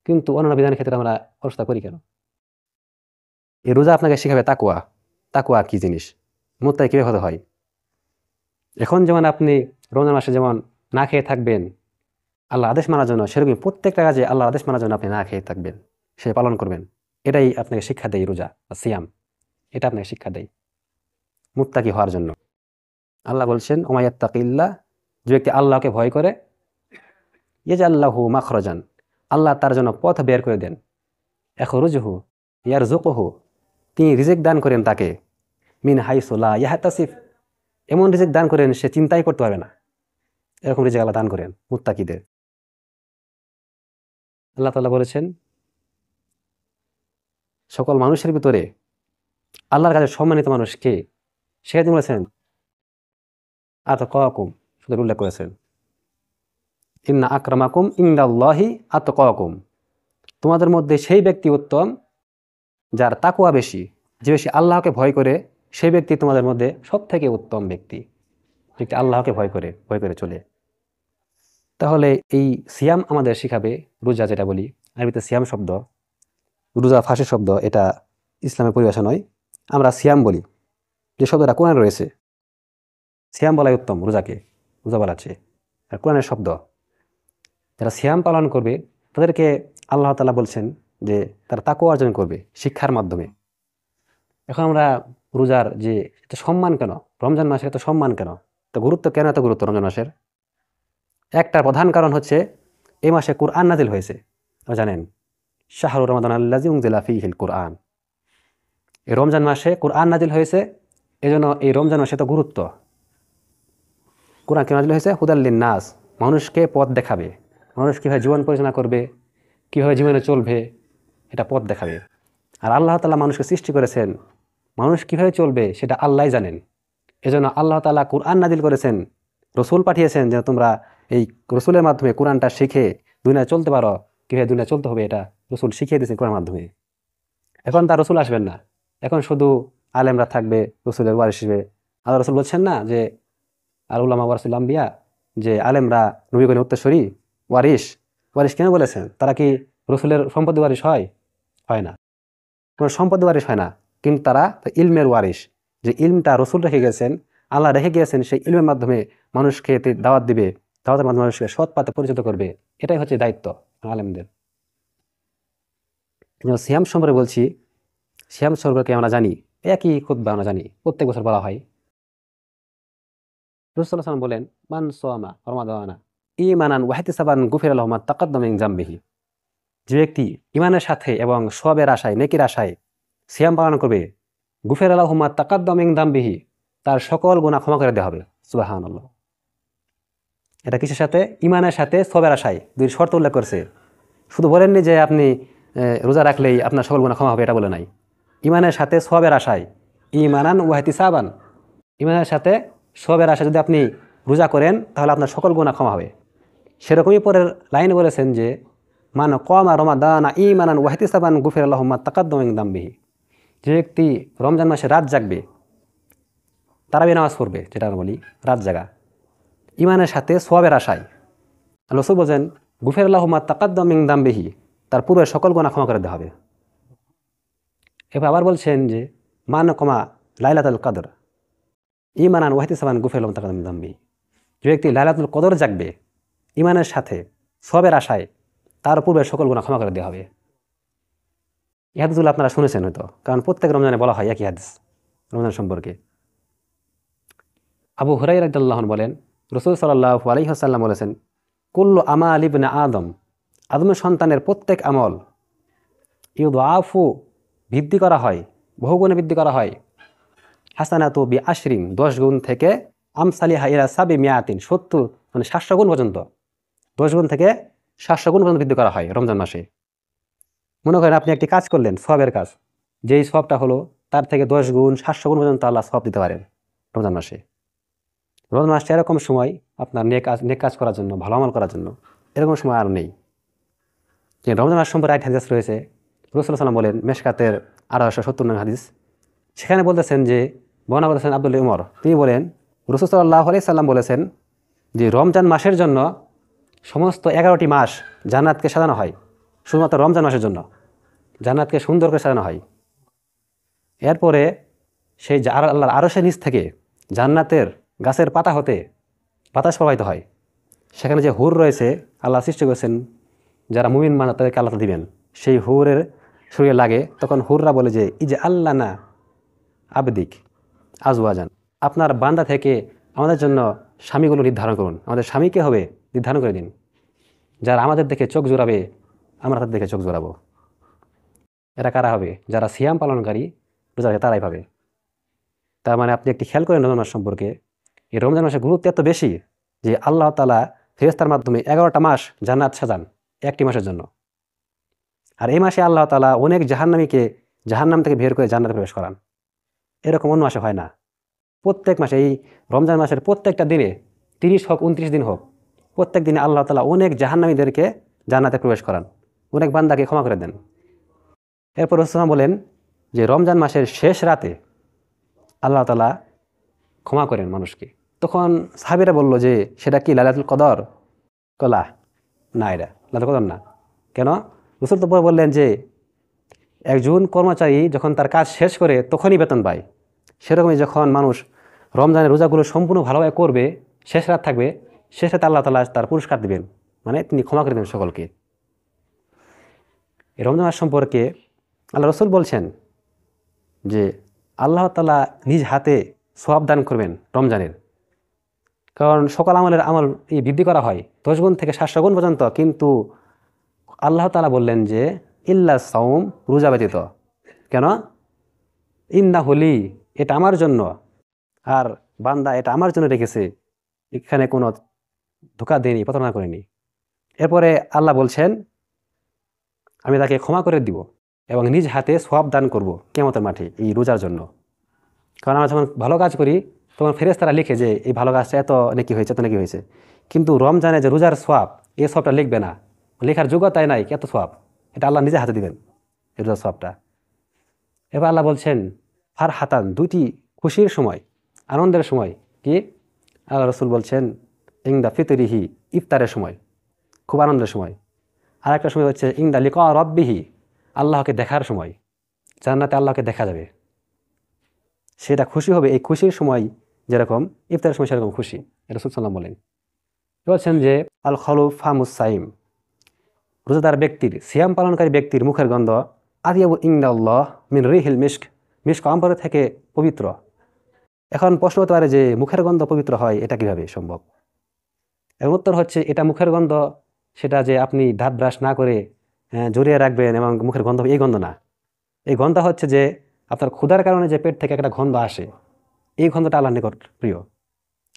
Speaker 1: কিন্তু অন্যান্য বিধানের ক্ষেত্রে আমরা অলসতা করি কেন? এই রোজা আপনাকে শেখাবে তাকওয়া। তাকওয়া কি জিনিস, মুত্তাকি কিভাবে হতে হয়। এখন যেমন আপনি রমজান মাসে যেমন না খেয়ে থাকবেন আল্লাহ আদেশ মানার জন্য, সেরকম প্রত্যেকটা কাজে আল্লাহ আদেশ মানার জন্য আপনি না খেয়ে থাকবেন, সে পালন করবেন। এটাই আপনাকে শিক্ষা দেয় রোজা বা সিয়াম। এটা আপনাকে শিক্ষা দেয় মুত্তাকি হওয়ার জন্য। আল্লাহ বলছেন ওমাইয়াত্তাকিল্লাহ, যে ব্যক্তি আল্লাহকে ভয় করে, ইয়াজআল্লাহু মাখরাজান, আল্লাহ তার জন্য পথ বের করে দেন। ইয়াখরুজহু ইয়ারযুকুহু, তিনি রিজিক দান করেন তাকে, মিন হাইসু লা ইয়াহতাসিব, এমন রিজিক দান করেন সে চিন্তাই করতে পারবে না। এরকম রিজিক আল্লাহ দান করেন মুত্তাকিদের। আল্লাহ তাআলা বলেছেন সকল মানুষের ভিতরে আল্লাহর কাছে সম্মানিত মানুষ কে? সেখানে বলেছেন আতকাকুম, শুধু উল্লেখ করেছেন ইন্না আকরামাকুম ইনদাল্লাহি আতকাকুম, তোমাদের মধ্যে সেই ব্যক্তি উত্তম যার তাকওয়া বেশি, যে বেশি আল্লাহকে ভয় করে, সেই ব্যক্তি তোমাদের মধ্যে সবথেকে উত্তম ব্যক্তি, যেটি আল্লাহকে ভয় করে চলে। তাহলে এই সিয়াম আমাদের শিখাবে, রোজা যেটা বলি আরবিতে সিয়াম শব্দ, রোজা ফার্সি শব্দ, এটা ইসলামের পরিভাষা নয়। আমরা সিয়াম বলি, যে শব্দটা কোরআনে রয়েছে। সিয়াম বলাই উত্তম রোজাকে, রোজা বলাচ্ছে আর কোরআনের শব্দ। যারা সিয়াম পালন করবে তাদেরকে আল্লাহ তাআলা বলছেন যে তারা তাকওয়া অর্জন করবে শিক্ষার মাধ্যমে। এখন আমরা রোজার যে এত সম্মান কেন, রমজান মাসে এত সম্মান কেন, তো গুরুত্ব কেন, এত গুরুত্ব রমজান মাসের? একটা প্রধান কারণ হচ্ছে এই মাসে কুরআন নাজিল হয়েছে। আপনারা জানেন শাহরু রমাদান আল্লাযী উনজিলা ফীহিল কুরআন, এই রমজান মাসে কুরআন নাজিল হয়েছে, এজন্য এই রমজান মাসে এত গুরুত্ব। কুরআন কেন নাজিল হয়েছে? হুদাল লিন্নাস, মানুষকে পথ দেখাবে, মানুষ কীভাবে জীবন পরিচালনা করবে, কীভাবে জীবনে চলবে, এটা পথ দেখাবে। আর আল্লাহ তাআলা মানুষকে সৃষ্টি করেছেন মানুষ কিভাবে চলবে সেটা আল্লাহই জানেন। এজন্য আল্লাহ তাআলা কুরআন নাজিল করেছেন, রসুল পাঠিয়েছেন যেন তোমরা এই রসুলের মাধ্যমে কোরআনটা শিখে দুনিয়ায় চলতে পারো। কীভাবে দুনিয়ায় চলতে হবে এটা রসুল শিখিয়ে দিয়েছেন কোরআনের মাধ্যমে। এখন তার রসুল আসবেন না, এখন শুধু আলেমরা থাকবে, রসুলের ওয়ারিস হিসেবে। আল্লাহ রসুল বলছেন না যে আল উলামা ওয়ারাসাতুল আম্বিয়া, যে আলেমরা নবীগণের উত্তরসূরি, ওয়ারিস। ওয়ারিস কেন বলেছেন? তারা কি রসুলের সম্পত্তি ওয়ারিস হয়? হয় না, কোনো সম্পত্তি ওয়ারিস হয় না, কিন্তু তারা ইলমের ওয়ারিস। যে ইলমটা রসুল রেখে গেছেন, আল্লাহ রেখে গিয়েছেন, সেই ইলমের মাধ্যমে মানুষকে দাওয়াত দিবে, দাওয়াতের মাধ্যমে মানুষকে সৎ পথে পরিচিত করবে। এটাই হচ্ছে দায়িত্ব আলেমদের। সিয়াম সম্পর্কে বলছি, সিয়াম সম্পর্কে আমরা জানি, একই খুতবা আমরা জানি, প্রত্যেক বছর বলা হয়। রাসূলুল্লাহ সাল্লাল্লাহু আলাইহি ওয়াসাল্লাম বলেন, মান সামা রমাদানা ঈমানান ওয়া ইহতিসাবান গুফিরা লাহু মা তাকাদ্দামা মিন যামবিহি। যে ব্যক্তি ঈমানের সাথে এবং সওয়াবের আশায়, নেকির আশায় সিয়াম পালন করবে, গুফিরা লাহু মা তাকাদ্দামা মিন যামবিহি, তার সকল গুনাহ ক্ষমা করে দেওয়া হবে। সুবহানাল্লাহ। এটা কিসের সাথে? ঈমানের সাথে সওয়াবের আশায়। দুই শর্ত উল্লেখ করছে। শুধু বলেননি যে আপনি রোজা রাখলেই আপনার সকল গুনাহ ক্ষমা হবে, এটা বলে নাই। ঈমানের সাথে সওয়াবের আশায়, ঈমানান ওয়া ইহতিসাবান, ঈমানের সাথে সওয়াবের আশায় যদি আপনি রোজা করেন তাহলে আপনার সকল গুনাহ ক্ষমা হবে। সেরকমই পরের লাইনে বলেছেন যে মান কামা রমাদানা ঈমানান ওয়া ইহতিসাবান গুফিরা লাহু মা তাকাদ্দামা মিন যামবিহি। যে ব্যক্তি রমজান মাসে রাত জাগবে, তারাবি নামাজ পড়বে, যেটা আমরা বলি রাত জাগা, ঈমানের সাথে সওয়াবের আশায়, রাসূল বলেন গুফিরা লাহু মা তাকাদ্দামা মিন যামবিহি, তার পূর্বের সকল গুনাহ ক্ষমা করে দেওয়া হবে। এবার আবার বলছেন যে মান কামা লাইলাতুল কদর ঈমানান ওয়া ইহতিসাবান গুফিরা লাহু মা তাকাদ্দামা মিন যামবিহি। যে ব্যক্তি লাইলাতুল কদর জাগবে ঈমানের সাথে সওয়াবের আশায়, তার পূর্বের সকল গুনাহ ক্ষমা করে দেওয়া হবে। এই হাদিসগুলো আপনারা শুনেছেন হয়তো, কারণ প্রত্যেক রমজানে বলা হয় একই হাদিস রমজান সম্পর্কে। আবু হুরায়রা রাদিয়াল্লাহু আনহু বলেন, রাসূল সাল্লাল্লাহু আলাইহি ওয়াসাল্লাম বলেছেন, কুল্লু আমাল ইবনে আদম, আদমের সন্তানের প্রত্যেক আমল ইউদাফু, বৃদ্ধি করা হয়, বহুগুণে বৃদ্ধি করা হয়, হাসানাতু বি আশরিন, 10 গুণ থেকে, আমসালিহা ইলা সাবি মিয়াতিন, 70 মানে 700 গুণ পর্যন্ত, 10 গুণ থেকে 700 গুণ পর্যন্ত বৃদ্ধি করা হয় রমজান মাসে। মনে করেন আপনি একটি কাজ করলেন, সওয়াবের কাজ, যেই সওয়াবটা হলো তার থেকে 10 গুণ 700 গুণ পর্যন্ত আল্লাহ সওয়াব দিতে পারেন রমজান মাসে। রমজান মাসে এরকম সময় আপনার নেক কাজ করার জন্য, ভালো আমল করার জন্য, এরকম সময় আর নেই। যে রমজান মাস সম্পর্কে এক হাদিস রয়েছে, রাসূলুল্লাহ সাল্লাল্লাহু আলাইহি ওয়াসাল্লাম বলেন, মেশকাতের 1870 নং হাদিস, সেখানে বলতেছেন যে বর্ণনা করেছেন আব্দুল্লাহ উমর, তিনি বলেন রাসূল সাল্লাল্লাহু আলাইহি ওয়াসাল্লাম বলেছেন যে রমজান মাসের জন্য সমস্ত 11টি মাস জান্নাতকে সাজানো হয়, শুধুমাত্র রমজান মাসের জন্য জান্নাতকে সুন্দর করে সাজানো হয়। এরপরে সেই আল্লাহর আরশের নিচ থেকে জান্নাতের গাছের পাতা হতে বাতাস প্রবাহিত হয়। সেখানে যে হুর রয়েছে আল্লাহ সৃষ্টি করেছেন, যারা মুমিন মানুষ তাদেরকে আল্লাহ দিবেন, সেই হুরের শরীরে লাগে, তখন হুররা বলে যে ইজে আল্লাহ না আবদিক আজওয়াজান, আপনার বান্দা থেকে আমাদের জন্য স্বামীগুলো নির্ধারণ করুন, আমাদের স্বামীকে হবে নির্ধারণ করে দিন, যারা আমাদের দেখে চোখ জোড়াবে আমরা তাদের দেখে চোখ জোড়াবো। এরা কারা হবে? যারা সিয়াম পালনকারী রোজা রাখে তারাই পাবে। তার মানে আপনি একটি খেয়াল করেন রমজান মাস সম্পর্কে, এই রমজান মাসের গুরুত্ব এত বেশি যে আল্লাহ তাআলা ফেরেশতার মাধ্যমে 11টা মাস জান্নাত সাজান একটি মাসের জন্য। আর এই মাসে আল্লাহ তাআলা অনেক জাহান্নামীকে জাহান্নাম থেকে বের করে জান্নাতে প্রবেশ করান। এরকম অন্য মাসে হয় না। প্রত্যেক মাসে, এই রমজান মাসের প্রত্যেকটা দিনে, 30 হোক 29 দিন হোক, প্রত্যেক দিনে আল্লাহ তাআলা অনেক জাহান্নামীদেরকে জান্নাতে প্রবেশ করান, অনেক বান্দাকে ক্ষমা করে দেন। এরপর রাসূল বলেন যে রমজান মাসের শেষ রাতে আল্লাহ তাআলা ক্ষমা করেন মানুষকে। তখন সাহাবীরা বলল যে সেটা কি লাইলাতুল কদর? কলা না, এটা লাইলাতুল কদর না। কেন? রাসূল তো বললেন যে একজন কর্মচারী যখন তার কাজ শেষ করে তখনই বেতন পায়, সেরকমই যখন মানুষ রমজানের রোজাগুলো সম্পূর্ণ ভালোভাবে করবে, শেষ রাত থাকবে, শেষ রাতে আল্লাহ তাআলা তার পুরস্কার দিবেন, মানে তিনি ক্ষমা করে দেবেন সকলকে। এই রমজান মাস সম্পর্কে আল্লাহ রাসূল বলছেন যে আল্লাহ তাআলা নিজ হাতে সওয়াব দান করবেন রমজানের, কারণ সকল আমলের এই বৃদ্ধি করা হয় 10 গুণ থেকে 700 গুণ পর্যন্ত, কিন্তু আল্লাহ তাআলা বললেন যে ইল্লা সাওম, রোজা ব্যতীত। কেন? ইন্নাহু লি, এটা আমার জন্য, আর বান্দা এটা আমার জন্য রেখেছে, এখানে কোনো ধোঁকা দেয়নি, প্রতারণা করেনি। এরপরে আল্লাহ বলছেন আমি তাকে ক্ষমা করে দিব এবং নিজ হাতে সওয়াব দান করব কিয়ামতের মাঠে এই রোজার জন্য। কারণ আমরা যখন ভালো কাজ করি তখন ফেরেশতারা লিখে যে এই ভালো কাজটা এত নেকি হয়েছে, এত নেকি হয়েছে। কিন্তু রমজানে যে রোজার সোয়াব, এই সোয়াবটা লিখবে না, লেখার যোগ্যতাই নাই, এত সোয়াব, এটা আল্লাহ নিজে হাতে দিবেন এই রোজার সোয়াবটা। এবার আল্লাহ বলছেন ফার হাতান, দুইটি খুশির সময়, আনন্দের সময়। কি? আল্লাহ রসুল বলছেন ইংদা ফিতরিহি, ইফতারের সময় খুব আনন্দের সময়। আর একটা সময় হচ্ছে ইংদা লিকা রব্বিহি, আল্লাহকে দেখার সময়, জান্নাতে আল্লাহকে দেখা যাবে, সেটা খুশি হবে। এই খুশির সময় যেরকম ইফতারের সময় সেরকম খুশি, রাসূল সাল্লাল্লাহু বলেন। বলছেন যে আল খলুফ ফামুস সাইম, রোজাদার ব্যক্তির, সিয়াম পালনকারী ব্যক্তির মুখের গন্ধ আদিয়াবু ইংদাল্লাহ মিন রিহিল মিস্ক, মিস্ক অম্বর থেকে পবিত্র। এখন প্রশ্ন হতে পারে যে মুখের গন্ধ পবিত্র হয়, এটা কিভাবে সম্ভব? এর উত্তর হচ্ছে এটা মুখের গন্ধ, সেটা যে আপনি দাঁত ব্রাশ না করে জড়িয়ে রাখবেন এবং মুখের গন্ধ, এই গন্ধ না। এই গন্ধ হচ্ছে যে আপনার ক্ষুধার কারণে যে পেট থেকে একটা গন্ধ আসে, এই গন্ধটা আল্লাহর নিকট প্রিয়।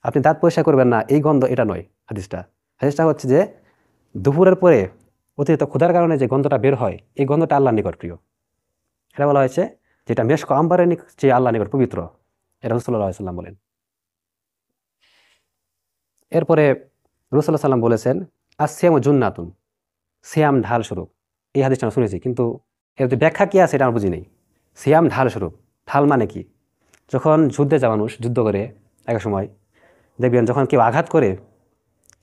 Speaker 1: আপনি দাঁত পরিষ্কার করবেন না, এই গন্ধ, এটা নয় হাদিসটা হচ্ছে যে দুপুরের পরে অতিরিক্ত ক্ষুধার কারণে যে গন্ধটা বের হয়, এই গন্ধটা আল্লাহর নিকট প্রিয়। এটা বলা হয়েছে যেটা মেশক আম্বারের যে আল্লাহর নিকট পবিত্র, এটা রাসূলুল্লাহ সাল্লাল্লাহু আলাইহি ওয়াসাল্লাম বলেন। এরপরে রাসূলুল্লাহ সাল্লাল্লাহু আলাইহি ওয়াসাল্লাম বলেছেন আসিয়ামু জুন্নাতুন, সিয়াম ঢাল স্বরূপ। এই হাদিসটা আমরা শুনেছি, কিন্তু এর যে ব্যাখ্যা কি আছে এটা আমরা বুঝি নেই। সিয়াম ঢাল স্বরূপ, ঢাল মানে কি? যখন যুদ্ধে যায় মানুষ, যুদ্ধ করে এক সময় দেখবেন যখন কেউ আঘাত করে,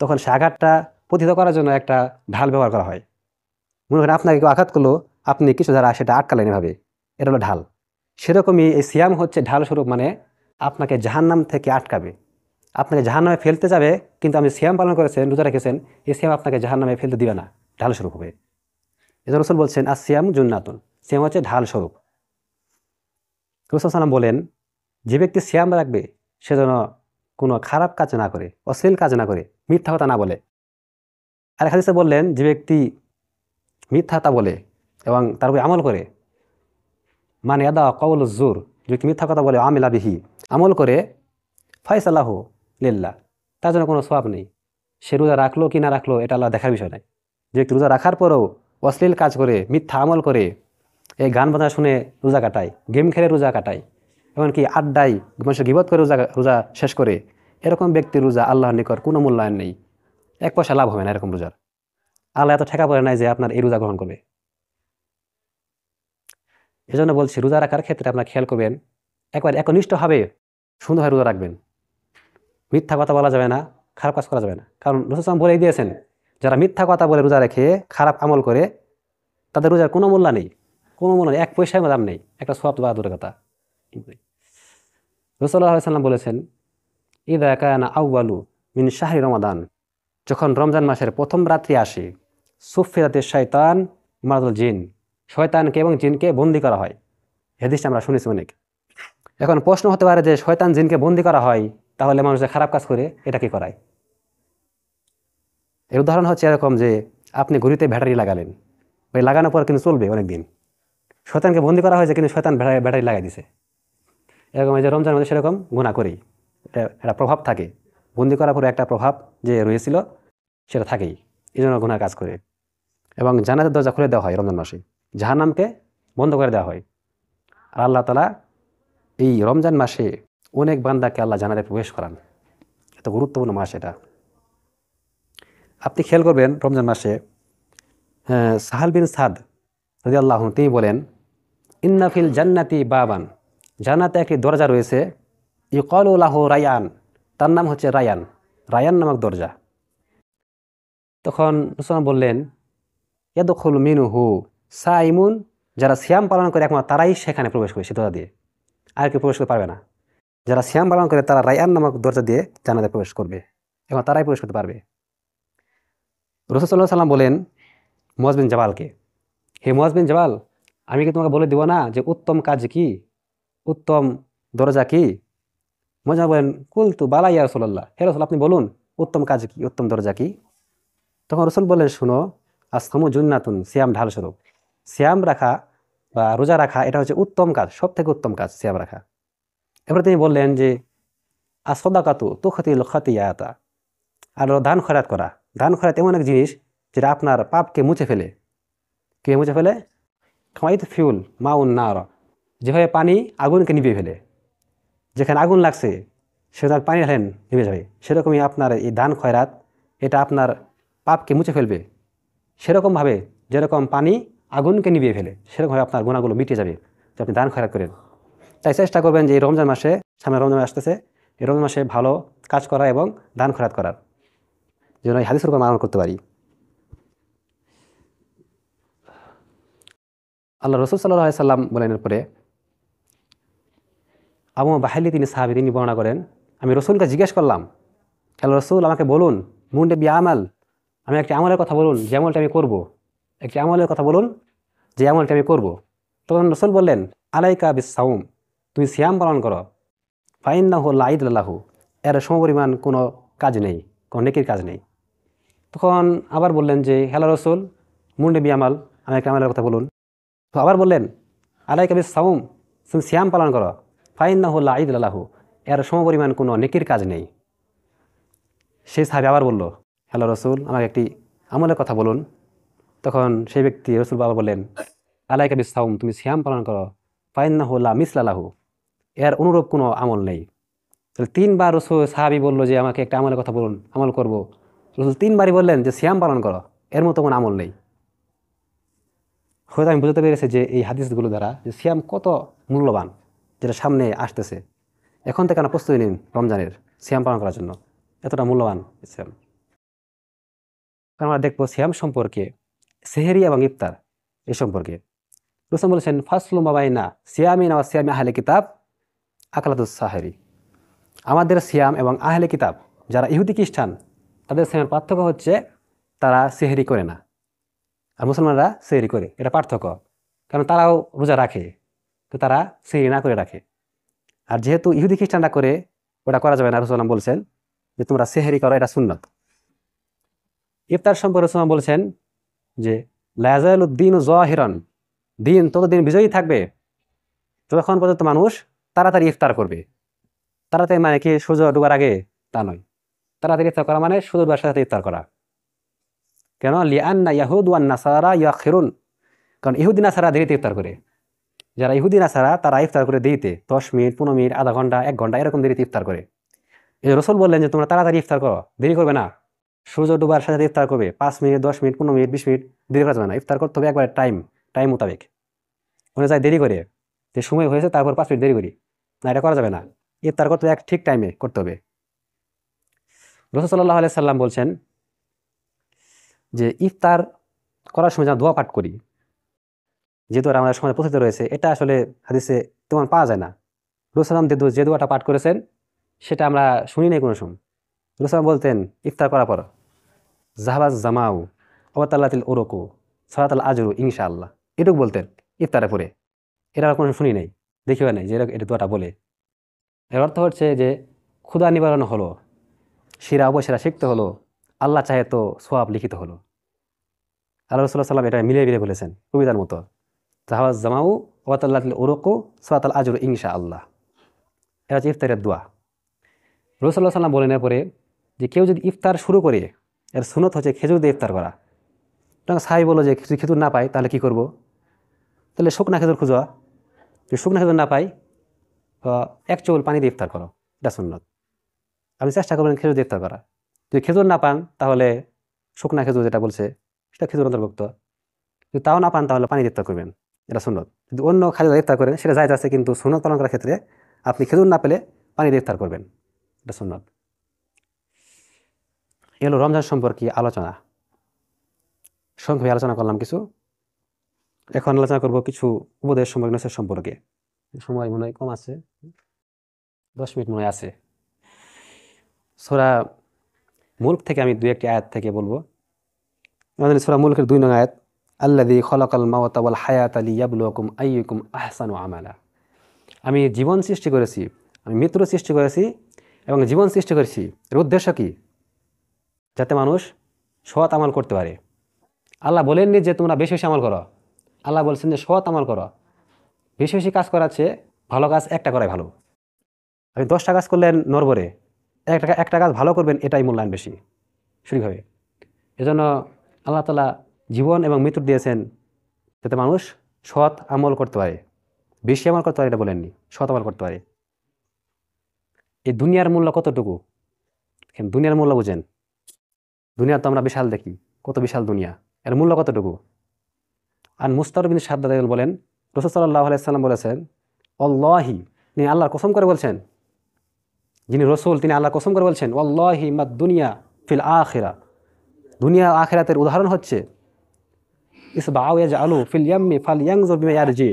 Speaker 1: তখন সে আঘাতটা প্রতিহত করার জন্য একটা ঢাল ব্যবহার করা হয়। মনে করেন আপনাকে কেউ আঘাত করলো, আপনি কিছু দ্বারা সেটা আটকালেন এভাবে, এটা হলো ঢাল। সেরকমই এই সিয়াম হচ্ছে ঢাল স্বরূপ, মানে আপনাকে জাহান্নাম থেকে আটকাবে, আপনাকে জাহান্নামে ফেলতে যাবে, কিন্তু আপনি সিয়াম পালন করেছেন, রোজা রেখেছেন, এই সিয়াম আপনাকে জাহান্নামে ফেলতে দিবে না, ঢাল স্বরূপ হবে। এজন্য রাসূল বলছেন আর সিয়াম জুন্নাতুন, সিয়াম হচ্ছে ঢাল স্বরূপ। রাসূল সাল্লাম বলেন যে ব্যক্তি সিয়াম রাখবে সে যেন কোনো খারাপ কাজ না করে, অশ্লীল কাজ না করে, মিথ্যা কথা না বলে। আর হাদিসে বললেন যে ব্যক্তি মিথ্যাটা বলে এবং তার উপরে আমল করে, মানে আদা কওল জুর, যে ব্যক্তি মিথ্যা কথা বলে আমিলা বিহি, আমল করে, ফায়সালাহু লিল্লাহ, তার জন্য কোনো সওয়াব নেই। সে রোজা রাখলো কি না রাখলো এটা আল্লাহ দেখার বিষয় নাই। যে ব্যক্তি রোজা রাখার পরেও অশ্লীল কাজ করে, মিথ্যা আমল করে, এই গান বাজনা শুনে রোজা কাটায়, গেম খেলে রোজা কাটায়, এমনকি আড্ডায় মানুষের গীবত করে রোজা শেষ করে, এরকম ব্যক্তির রোজা আল্লাহর নিকট কোনো মূল্যায়ন নেই, এক পয়সা লাভ হবে না এরকম রোজার। আল্লাহ এত ঠেকা পড়ে নাই যে আপনার এই রোজা গ্রহণ করবে। এজন্য বলছি রোজা রাখার ক্ষেত্রে আপনার খেয়াল করবেন, একবার একনিষ্ঠভাবে সুন্দরভাবে রোজা রাখবেন। মিথ্যা কথা বলা যাবে না, খারাপ কাজ করা যাবে না। কারণ রাসূল সাল্লাল্লাহু আলাইহি ওয়াসাল্লাম বলেই দিয়েছেন যারা মিথ্যা কথা বলে রোজা রেখে খারাপ আমল করে, তাদের রোজার কোনো মূল্য নেই, কোনো মূল্য নেই, এক পয়সায় দাম নেই, একটা সওয়াব বা দূরের কথা। রাসূলুল্লাহ সাল্লাল্লাহু আলাইহি ওয়াসাল্লাম বলেছেন ইযা কানা আউয়ালু মিন শাহরি রমাদান, যখন রমজান মাসের প্রথম রাত্রি আসে, সুফিয়াতে শয়তান মারাদুল জিন, শয়তানকে এবং জিনকে বন্দী করা হয়। হাদিসটা আমরা শুনেছি অনেক। এখন প্রশ্ন হতে পারে যে শয়তান জিনকে বন্দী করা হয়, তাহলে মানুষ যে খারাপ কাজ করে এটা কি করায়? এর উদাহরণ হচ্ছে এরকম যে আপনি ঘড়িতে ব্যাটারি লাগালেন, ওই লাগানোর পর কিন্তু চলবে অনেকদিন। শয়তানকে বন্দী করা হয়েছে কিন্তু শয়তান ব্যাটারি লাগাই দিছে। এরকম এই যে রমজানের মধ্যে সেরকম গুনাহ করি, এটা প্রভাব থাকে, বন্দী করার পরে একটা প্রভাব যে রয়েছিল সেটা থাকেই, এই জন্য গুনাহ কাজ করে। এবং জান্নাতের দরজা খুলে দেওয়া হয় রমজান মাসে, জাহান্নামকে বন্ধ করে দেওয়া হয়। আর আল্লাহ তাআলা এই রমজান মাসে অনেক বান্দাকে আল্লাহ জান্নাতে প্রবেশ করান, এত গুরুত্বপূর্ণ মাস এটা। আপনি খেয়াল করবেন রমজান মাসে সাহাল বিন সাদ রাদিয়াল্লাহু আনহু তিনি বলেন ইন্না ফিল জান্নাতি বাবান, জান্নাতে একটি দরজা রয়েছে, ইউকালু লাহু রায়ান, তার নাম হচ্ছে রায়ান, রায়ান নামক দরজা। তখন রাসূল বললেন ইয়াদখুলু মিনহু সাইমুন, যারা সিয়াম পালন করে একমাত্র তারাই সেখানে প্রবেশ করে, সে দরজা দিয়ে, আর কেউ প্রবেশ করতে পারবে না। যারা সিয়াম পালন করে তারা রায়ান নামক দরজা দিয়ে জান্নাতে প্রবেশ করবে এবং তারাই প্রবেশ করতে পারবে। রাসূল সাল্লাল্লাহু আলাইহি ওয়াসাল্লাম বলেন মুআয বিন জাবালকে, হে মুআয বিন জাবাল, আমি কি তোমাকে বলে দিব না যে উত্তম কাজ কি, উত্তম দরজা কি? মুআয বলেন কুলতু বালা ইয়া রাসূলুল্লাহ, হে রাসূল আপনি বলুন উত্তম কাজ কি, উত্তম দরজা কি? তখন রাসূল বললেন শুনো, আসসামু জুন্নাতুন, সিয়াম ঢাল স্বরূপ। সিয়াম রাখা বা রোজা রাখা এটা হচ্ছে উত্তম কাজ, সব থেকে উত্তম কাজ সিয়াম রাখা। এরপরে তিনি বললেন যে আসসাদাকাতু তুখতিল খাতিয়াতা, আর দান খয়রাত করা, দান খয়রাত এমন এক জিনিস যেটা আপনার পাপকে মুছে ফেলে। কে মুছে ফেলে? খামাইত ফিউল মাউন নার, যেভাবে পানি আগুনকে নিভিয়ে ফেলে, যেখানে আগুন লাগছে সেখানে পানি ঢালেন নেমে যাবে, সেরকমই আপনার এই দান খয়রাত এটা আপনার পাপকে মুছে ফেলবে। সেরকমভাবে যেরকম পানি আগুনকে নিভিয়ে ফেলে, সেরকমভাবে আপনার গুনাহগুলো মিটে যাবে যে আপনি দান খয়রাত করেন। তাই চেষ্টা করবেন যে এই রমজান মাসে, সামনে রমজান আসতেছে, এই রমজান মাসে ভালো কাজ করা এবং দান খয়রাত করার, যেন এই হাদিসের উপর আমল করতে পারি। আল্লাহ রসুল সাল্লাল্লাহু আলাইহি সাল্লাম বলেন এরপরে, আবু বাহালি তিনি সাহাবী, তিনি বর্ণনা করেন, আমি রসুলকে জিজ্ঞেস করলাম, আল্লাহ রসুল আমাকে বলুন, মুন্ডে বি আমাল, আমি একটি আমলের কথা বলুন যে আমলটা আমি করব, একটি আমলের কথা বলুন যে আমলটা আমি করব। তখন রসুল বললেন, আলাইকা বিস সাউম, তুমি সিয়াম পালন করো, ফাইন্নাহু লা ঈদ লাহু, এর সমপরিমাণ কোনো কাজ নেই, কোনো নেকির কাজ নেই। তখন আবার বললেন যে হ্যালো রসুল, মুন্ডে বি আমাল, আমি একটা আমলের কথা বলুন। তো আবার বললেন, আলাইকা বিস সাউম, তুমি সিয়াম পালন করো, ফাইন্নাহু লা ঈদ লাহু, এর সমপরিমাণ কোনো নেকির কাজ নেই। সেই সাহাবী আবার বলল, হ্যালো রসুল, আমাকে একটি আমলের কথা বলুন। তখন সেই ব্যক্তি রসুল বাবা বললেন, আলাইকা বিস সাউম, তুমি সিয়াম পালন করো, ফাইন্নাহু লা মিসলা লাহু, এর অনুরূপ কোনো আমল নেই। তাহলে তিনবার রসুল সাহাবী বলল যে আমাকে একটা আমলের কথা বলুন, আমল করব। রসুল তিনবারই বললেন যে সিয়াম পালন করো, এর মতো কোনো আমল নেই। হয়তো আমি বুঝতে পেরেছি যে এই হাদিসগুলো দ্বারা যে সিয়াম কত মূল্যবান, যেটা সামনে আসতেছে। এখন থেকে আমরা প্রস্তুতি নিন রমজানের সিয়াম পালন করার জন্য, এতটা মূল্যবান সিয়াম। আমরা দেখবো সিয়াম সম্পর্কে, সেহেরি এবং ইফতার এই সম্পর্কে রসুল বলেছেন, ফাসলু মাবাইনা সিয়ামিন ওয়া সিয়ামি আহলে কিতাব আকালাতুস সাহেরি, আমাদের সিয়াম এবং আহলে কিতাব যারা ইহুদি খ্রিস্টান, তাদের সিয়ামের পার্থক্য হচ্ছে তারা সেহেরি করে না, আর মুসলমানরা সেহেরি করে, এটা পার্থক্য। কারণ তারাও রোজা রাখে, তো তারা সেহেরি না করে রাখে। আর যেহেতু ইহুদি খ্রিস্টানরা করে, ওটা করা যাবে না। রাসূল বলছেন যে তোমরা সেহেরি করো, এটা সুন্নত। ইফতার সম্পর্কে রাসূল বলছেন যে লা ইয়াজালুদ-দীনু যাহিরান, দিন ততদিন বিজয়ী থাকবে যতক্ষণ পর্যন্ত মানুষ তাড়াতাড়ি ইফতার করবে। তাড়াতাড়ি মানে কি সূর্য ডোবার আগে, তা নয়। তাড়াতাড়ি ইফতার করা মানে সূর্য ডোবার সাথে ইফতার করা। কেন? লিআন্না ইয়াহুদ ওয়ান নাসারা ইয়াখিরুন, কারণ ইহুদি নাসারা দেরিতে ইফতার করে। যারা ইহুদি নাসারা তারা ইফতার করে দেরিতে, 10 মিনিট, 15 মিনিট, আধা ঘন্টা, 1 ঘন্টা এরকম দেরিতে ইফতার করে। এই রাসূল বললেন যে তোমরা তাড়াতাড়ি ইফতার করো, দেরি করবে না। সূর্য ডোবার সাথে ইফতার করবে, 5 মিনিট, 10 মিনিট, 15 মিনিট, 20 মিনিট দেরি করা যাবে না। ইফতার করতে হবে একবারে টাইম মোতাবেক। যায় দেরি করে, যে সময় হয়েছে তারপর 5 মিনিট দেরি করি না, এটা করা যাবে না। ইফতার করতে হবে ঠিক টাইমে করতে হবে। রাসূল সাল্লাল্লাহু আলাইহি সাল্লাম বলছেন যে ইফতার করার সময় যেন দোয়া পাঠ করি, যেহেতু আমাদের সমাজে প্রচলিত রয়েছে, এটা আসলে হাদিসে তেমন পাওয়া যায় না। রাসূল সাল্লাম যে দোয়াটা পাঠ করেছেন সেটা আমরা শুনি নাই কোনো সময়। রাসূল সাল্লাম বলতেন ইফতার করার পর, জাহাবাজ জামাউ ওয়াতাল্লাতিল উরুকু সালাতাল আজরু ইনশাআল্লাহ, এটুকু বলতেন ইফতারের পরে। এটা আর কোনো শুনি নাই, দেখিও নাই যে এটা দোয়াটা বলে। এর অর্থ হচ্ছে যে ক্ষুধা নিবারণ হলো, শিরা অবশিরা শিখতে হলো, আল্লাহ চাহে তো সোয়াব লিখিত হলো। আল্লাহ রাসূলুল্লাহ সাল্লাম এটা মিলিয়ে বলেছেন কবিতার মতো, জাহাবাজ জামাউ ওয়াতাল্লাতিল উরুকু সালাতাল আজরু ইনশাআল্লাহ। এটা হচ্ছে ইফতারের দোয়া। রাসূলুল্লাহ সাল্লাম বলেন এরপরে যে কেউ যদি ইফতার শুরু করে, এর সুন্নত হচ্ছে খেজুর দিয়ে ইফতার করা। তখন সাহাবী বলল যে যদি খেজুর না পাই তাহলে কি করব? তাহলে শুকনা খেজুর খুঁজো, যদি শুকনা খেজুর না পাই তো 1 চৌল পানি দিয়ে ইফতার করো, এটা সুন্নত। আপনি চেষ্টা করবেন খেজুর দিয়ে ইফতার করা। যদি খেজুর না পান তাহলে শুকনা খেজুর যেটা বলছে সেটা খেজুর অন্তর্ভুক্ত। যদি তাও না পান তাহলে পানি দিয়ে ইফতার করবেন, এটা সুন্নত। যদি অন্য খাদ্য দিয়ে ইফতার করেন সেটা জায়েজ আছে, কিন্তু সুন্নত পালন করার ক্ষেত্রে আপনি খেজুর না পেলে পানি দিয়ে ইফতার করবেন, এটা সুন্নত। এলো রমজান সম্পর্কে আলোচনা, সংক্ষেপে আলোচনা করলাম কিছু। এখন আলোচনা করব কিছু উপদেশ সম্পর্কে, নসিহত সম্পর্কে। সময় মনে হয় কম আছে, 10 মিনিট মনে আছে। সূরা মুলক থেকে আমি 2-1টি আয়াত থেকে বলবো। আমাদের সূরা মুলকের 2 নং আয়াত, আল্লাযী খালাকাল মাওতা ওয়াল হায়াতা লিয়াবলুয়াকুম আইয়ুকুম আহসানু আমালা। আমি জীবন সৃষ্টি করেছি, আমি মৃত্যু সৃষ্টি করেছি এবং জীবন সৃষ্টি করেছি। এর উদ্দেশ্য কি? যাতে মানুষ সৎ আমল করতে পারে। আল্লাহ বলেননি যে তোমরা বেশি বেশি আমল করো, আল্লাহ বলছেন যে সৎ আমল করো। বেশি বেশি কাজ করার চেয়ে ভালো কাজ একটা করাই ভালো। আপনি 10টা কাজ করলেন নরবরে, একটা কাজ ভালো করবেন, এটাই মূল্যায়ন বেশি সঠিকভাবে। এজন্য আল্লাহ তাআলা জীবন এবং মৃত্যু দিয়েছেন যাতে মানুষ সৎ আমল করতে পারে। বেশি আমল করতে পারে এটা বলেননি, সৎ আমল করতে পারে। এই দুনিয়ার মূল্য কতটুকু? দুনিয়ার মূল্য বুঝেন, দুনিয়া তো আমরা বিশাল দেখি, কত বিশাল দুনিয়া, এর মূল্য কতটুকু? আর মুস্তার বিন শাদ্দাদ বলেন, রাসূল সাল্লাল্লাহু আলাইহি সাল্লাম বলেছেন, আল্লাহি, তিনি আল্লাহর কসম করে বলছেন, যিনি রসুল তিনি আল্লাহর কসম করে বলছেন, ওয়াল্লাহি মাদ দুনিয়া ফিল আখিরা, দুনিয়া আখিরাতের উদাহরণ হচ্ছে ইসবাউ ইয়াজআলু ফিল ইয়াম্মি ফালয়ানজুর বিমা ইয়ারজি,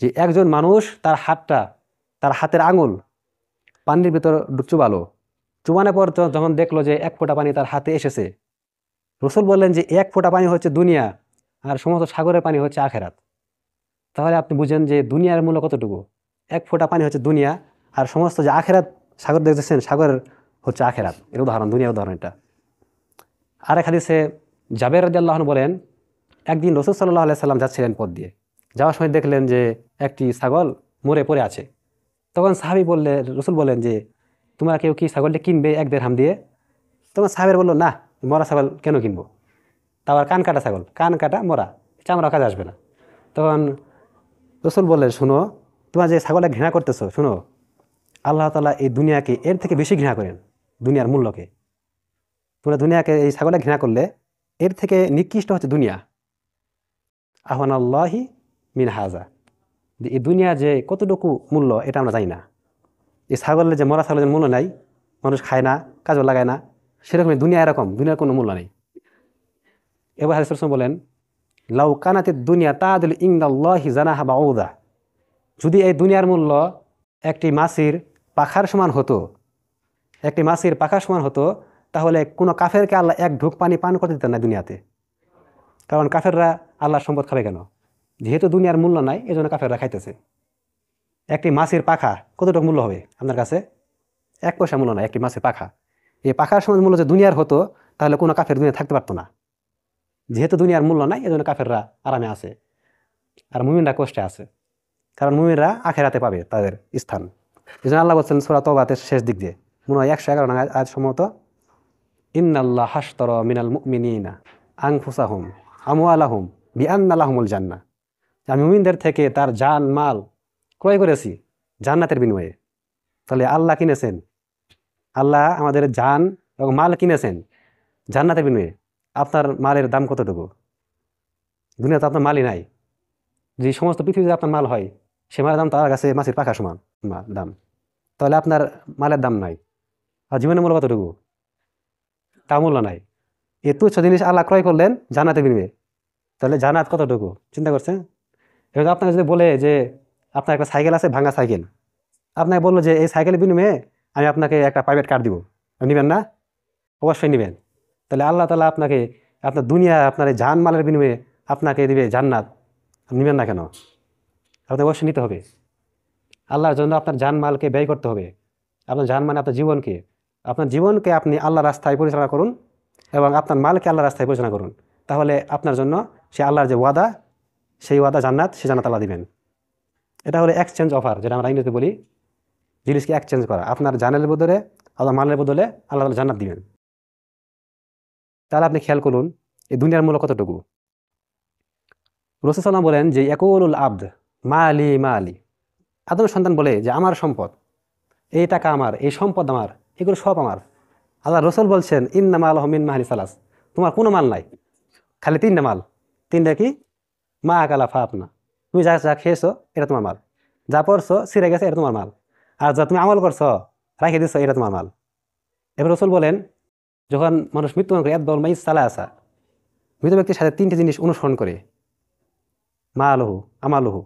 Speaker 1: যে একজন মানুষ তার হাতটা, তার হাতের আঙুল পানির ভিতর চুবালো, চুবানোর পর যখন দেখলো যে এক ফোঁটা পানি তার হাতে এসেছে, রসুল বললেন যে এক ফোঁটা পানি হচ্ছে দুনিয়া আর সমস্ত সাগরের পানি হচ্ছে আখেরাত। তাহলে আপনি বুঝেন যে দুনিয়ার মূল্য কতটুকু। এক ফোঁটা পানি হচ্ছে দুনিয়া আর সমস্ত যে আখেরাত সাগর দেখতেছেন, সাগর হচ্ছে আখেরাত, এর উদাহরণ, দুনিয়ার উদাহরণ এটা। আরেক হাদিসে জাবের রাদিয়াল্লাহু আনহু বলেন, একদিন রাসূল সাল্লাল্লাহু আলাইহি সাল্লাম যাচ্ছিলেন পথ দিয়ে, যাওয়ার সময় দেখলেন যে একটি ছাগল মরে পড়ে আছে। তখন সাহাবী বললে, রসুল বলেন যে তোমরা কেউ কি ছাগলটি কিনবে 1 দিরহাম দিয়ে? তখন সাহাবীরা বললো, না, মরা ছাগল কেন কিনবো, তা আবার কান কাটা ছাগল, কান কাটা মরা, চামড়া কাজে আসবে না। তখন রসুল বললেন, শুনো, তোমরা যে ছাগলে ঘৃণা করতেছো, শুনো, আল্লাহ তাআলা এই দুনিয়াকে এর থেকে বেশি ঘৃণা করেন, দুনিয়ার মূল্যকে। তোমরা দুনিয়াকে, এই ছাগলে ঘৃণা করলে এর থেকে নিকৃষ্ট হচ্ছে দুনিয়া। আহওয়ানাল্লাহি মিন হাজা, এই দুনিয়া যে কতটুকু মূল্য এটা আমরা জানি না। এই ছাগলের যে মরা ছাগলের মূল্য নাই, মানুষ খায় না, কাজও লাগায় না, সেরকমই দুনিয়া এরকম, দুনিয়ার কোনো মূল্য নেই। এবার হাদিস রাসূল বলেন, লাউ কানাতিদ দুনিয়া তাআদিলু ইনদাল্লাহি জানাহা বাউদা, যদি এই দুনিয়ার মূল্য একটি মাছির পাখার সমান হতো, একটি মাছির পাখার সমান হতো, তাহলে কোনো কাফেরকে আল্লাহ এক ঢুক পানি পান করতে দিতেন না দুনিয়াতে। কারণ কাফেররা আল্লাহর সম্পদ খাবে কেন? যেহেতু দুনিয়ার মূল্য নাই, এই জন্য কাফেররা খাইতেছে। একটি মাছের পাখা কতটুকু মূল্য হবে আপনার কাছে? 1 পয়সা মূল্য নাই একটি মাছের পাখা। এই পাখার সমান মূল্য যে দুনিয়ার হতো, তাহলে কোনো কাফের দুনিয়া থাকতে পারতো না। যেহেতু দুনিয়ার মূল্য নাই, এই জন্য কাফেররা আরামে আছে আর মুমিনরা কষ্টে আছে, কারণ মুমিনরা আখেরাতে পাবে তাদের স্থান। এই জন্য আল্লাহ বলছেন সূরা তওবাতের শেষ দিক দিয়ে, মনে হয় 111 নং আয়াত সম্ভবত, ইন্নাল্লাহ হাশতারা মিনাল মুমিনিনা আনফুসাহুম আমওয়ালাহুম বিআন্না লাহুমুল জান্নাহ, আমি মুমিনদের থেকে তার জান মাল ক্রয় করেছি জান্নাতের বিনিময়ে। তাহলে আল্লাহ কিনেছেন, আল্লাহ আমাদের জান এবং মাল কিনেছেন জান্নাতের বিনিময়ে। আপনার মালের দাম কতটুকু? দুনিয়াতে আপনার মালই নাই। যে সমস্ত পৃথিবীতে আপনার মাল হয়, সে মালের দাম তার কাছে মাছের পাখা সমান দাম। তাহলে আপনার মালের দাম নাই, আর জীবনের মূল্য কতটুকু? তা মূল্য নাই। এ তুচ্ছ জিনিস আল্লাহ ক্রয় করলেন জান্নাতের বিনিময়ে। তাহলে জান্নাত কতটুকু চিন্তা করছেন? এবার আপনাকে যদি বলে যে আপনার একটা সাইকেল আছে, ভাঙা সাইকেল, আপনাকে বললো যে এই সাইকেলের বিনিময়ে আমি আপনাকে একটা প্রাইভেট কার দিব, নেবেন না? অবশ্যই নেবেন। তাহলে আল্লাহ তাআলা আপনাকে আপনার দুনিয়া, আপনার এই জান মালের বিনিময়ে আপনাকে দিবে জান্নাত, নেবেন না কেন? আপনাকে অবশ্যই নিতে হবে। আল্লাহর জন্য আপনার জান মালকে ব্যয় করতে হবে। আপনার জান মানে আপনার জীবনকে আপনি আল্লাহর রাস্তায় পরিচালনা করুন এবং আপনার মালকে আল্লাহর রাস্তায় পরিচালনা করুন। তাহলে আপনার জন্য সে আল্লাহর যে ওয়াদা, সেই ওয়াদা জান্নাত, সে জান্নাত আল্লাহ দিবেন। এটা হলো এক্সচেঞ্জ অফার, যেটা আমরা ইংরেজিতে বলি, জিনিসকে এক্সচেঞ্জ করা। আপনার জানের বদলে, আল্লাহ মালের বদলে আল্লাহ তাআলা জান্নাত দিবেন। তাহলে আপনি খেয়াল করুন এই দুনিয়ার মূল্য কতটুকু। রাসূল সাল্লাল্লাহু বলেন যে ইয়াকুলুল আবদ মালি মালি, আদমের সন্তান বলে যে আমার সম্পদ, এই টাকা আমার, এই সম্পদ আমার, এগুলো সব আমার। আল্লাহ রসুল বলছেন ইন্নামা লাহু মিন মাহলি সালাস, তোমার কোনো মাল নাই, খালি 3টা মাল। 3টা কি? মা আকালা ফা আপনা, তুমি যা যা খেয়েছো এটা তোমার মাল, যা পড়ছো ছিঁড়ে গেছে এটা তোমার মাল, আর যা তুমি আমল করছো রাখে দিচ্ছ এটা তোমার মাল। এবার রসুল বলেন যখন মানুষ মৃত্যুবরণ করে একদল মাইস চালা আসা, মৃত ব্যক্তির সাথে 3টে জিনিস অনুসরণ করে, মা আলহু আমালহু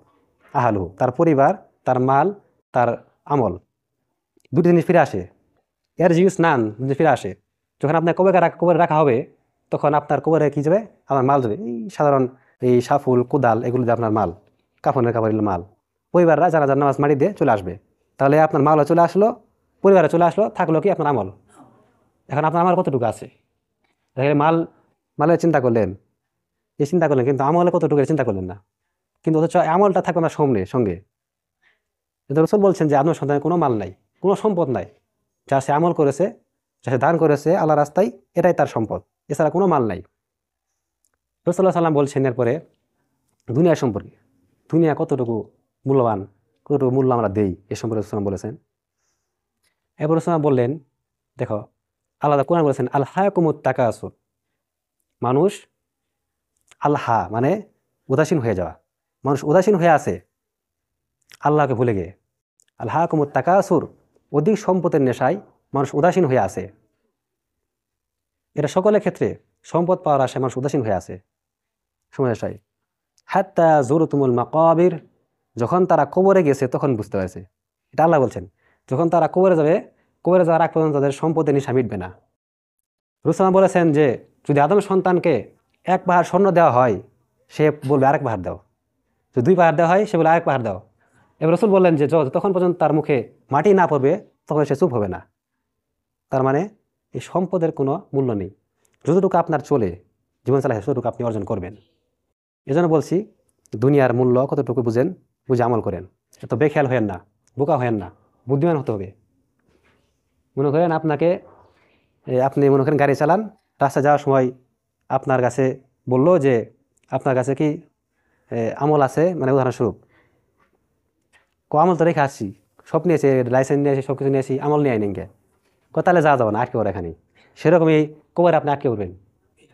Speaker 1: আহালহু, তার পরিবার, তার মাল, তার আমল, 2টি জিনিস ফিরে আসে। এর জিনিস নান জিনিস ফিরে আসে। যখন আপনার কবরে রাখা হবে, তখন আপনার কবরে কি যাবে? আমার মাল যাবে। এই সাধারণ এই সাফুল কোদাল এগুলো দিয়ে আপনার মাল, কাফনের কাপড়ের মাল। পরিবাররা জানাজার নামাজ মারি দিয়ে চলে আসবে। তাহলে আপনার মালও চলে আসলো, পরিবারে চলে আসলো, থাকলো কি আপনার আমল। এখন আপনার আমল কতটুকু আছে? দেখেন মালের চিন্তা করলেন, এই চিন্তা করলেন, কিন্তু আমলে কতটুকু চিন্তা করলেন না। কিন্তু অথচ আমলটা থাকবে আমার সঙ্গে। রসুল বলছেন যে আপনার সন্তানের কোনো মাল নাই, কোনো সম্পদ নাই, যা সে আমল করেছে, যা সে দান করেছে আল্লাহ রাস্তায়, এটাই তার সম্পদ, এছাড়া কোনো মাল নাই। রাসূলুল্লাহ সাল্লাম বলছেন এরপরে দুনিয়া সম্পর্কে, দুনিয়া কতটুকু মূল্যবান, কতটুকু মূল্য আমরা দেই, এ সম্পর্কে রাসূল বলেছেন এরপর রসুল বললেন, দেখো আল্লাহ কোরআন বলেছেন আল হায়াকুমুত তাকাসুর, মানুষ আল্লাহা মানে উদাসীন হয়ে যাওয়া, মানুষ উদাসীন হয়ে আছে আল্লাহকে ভুলে গিয়ে। আল হায়াকুমুত তাকাসুর, অধিক সম্পদের নেশায় মানুষ উদাসীন হয়ে আছে। এটা সকলের ক্ষেত্রে, সম্পদ পাওয়ার আশায় মানুষ উদাসীন হয়ে আছে সময় আশায়। হাত্তা জুরতুমুল মাকাবির, যখন তারা কবরে গেছে তখন বুঝতে পারছে। এটা আল্লাহ বলছেন, যখন তারা কবরে যাবে, কবরে যাওয়ার আগ পর্যন্ত তাদের সম্পদের নেশা মিটবে না। রুসলাম বলেছেন যে যদি আদম সন্তানকে 1 পাহাড় স্বর্ণ দেওয়া হয়, সে বলবে আরেক পাহাড় দাও। যদি 2 পাহাড় দেওয়া হয়, সে বলে আরেক পাহাড় দাও। এবার রসুল বললেন যে তখন পর্যন্ত তার মুখে মাটি না পড়বে তখন সে চুপ হবে না। তার মানে এই সম্পদের কোনো মূল্য নেই। যতটুকু আপনার চলে জীবন চালায় ততটুকু আপনি অর্জন করবেন। এজন্য বলছি দুনিয়ার মূল্য কতটুকু বুঝেন, বুঝে আমল করেন। এত বেখেয়াল হয়েন না, বোকা হয়েন না, বুদ্ধিমান হতে হবে। মনে করেন আপনি মনে করেন গাড়ি চালান, রাস্তায় যাওয়ার সময় আপনার কাছে বললো যে আপনার কাছে কি আমল আছে, মানে উদাহরণস্বরূপ আমল তো রেখে আসছি, সব নিয়েছে, লাইসেন্স নিয়ে আসি, সব কিছু নিয়ে আসি, আমল নিয়ে আইন গে তাহলে যাওয়া যাবে না, আটকে পড়ে এখানে। সেরকমই কবরে আপনি আটকে পড়বেন।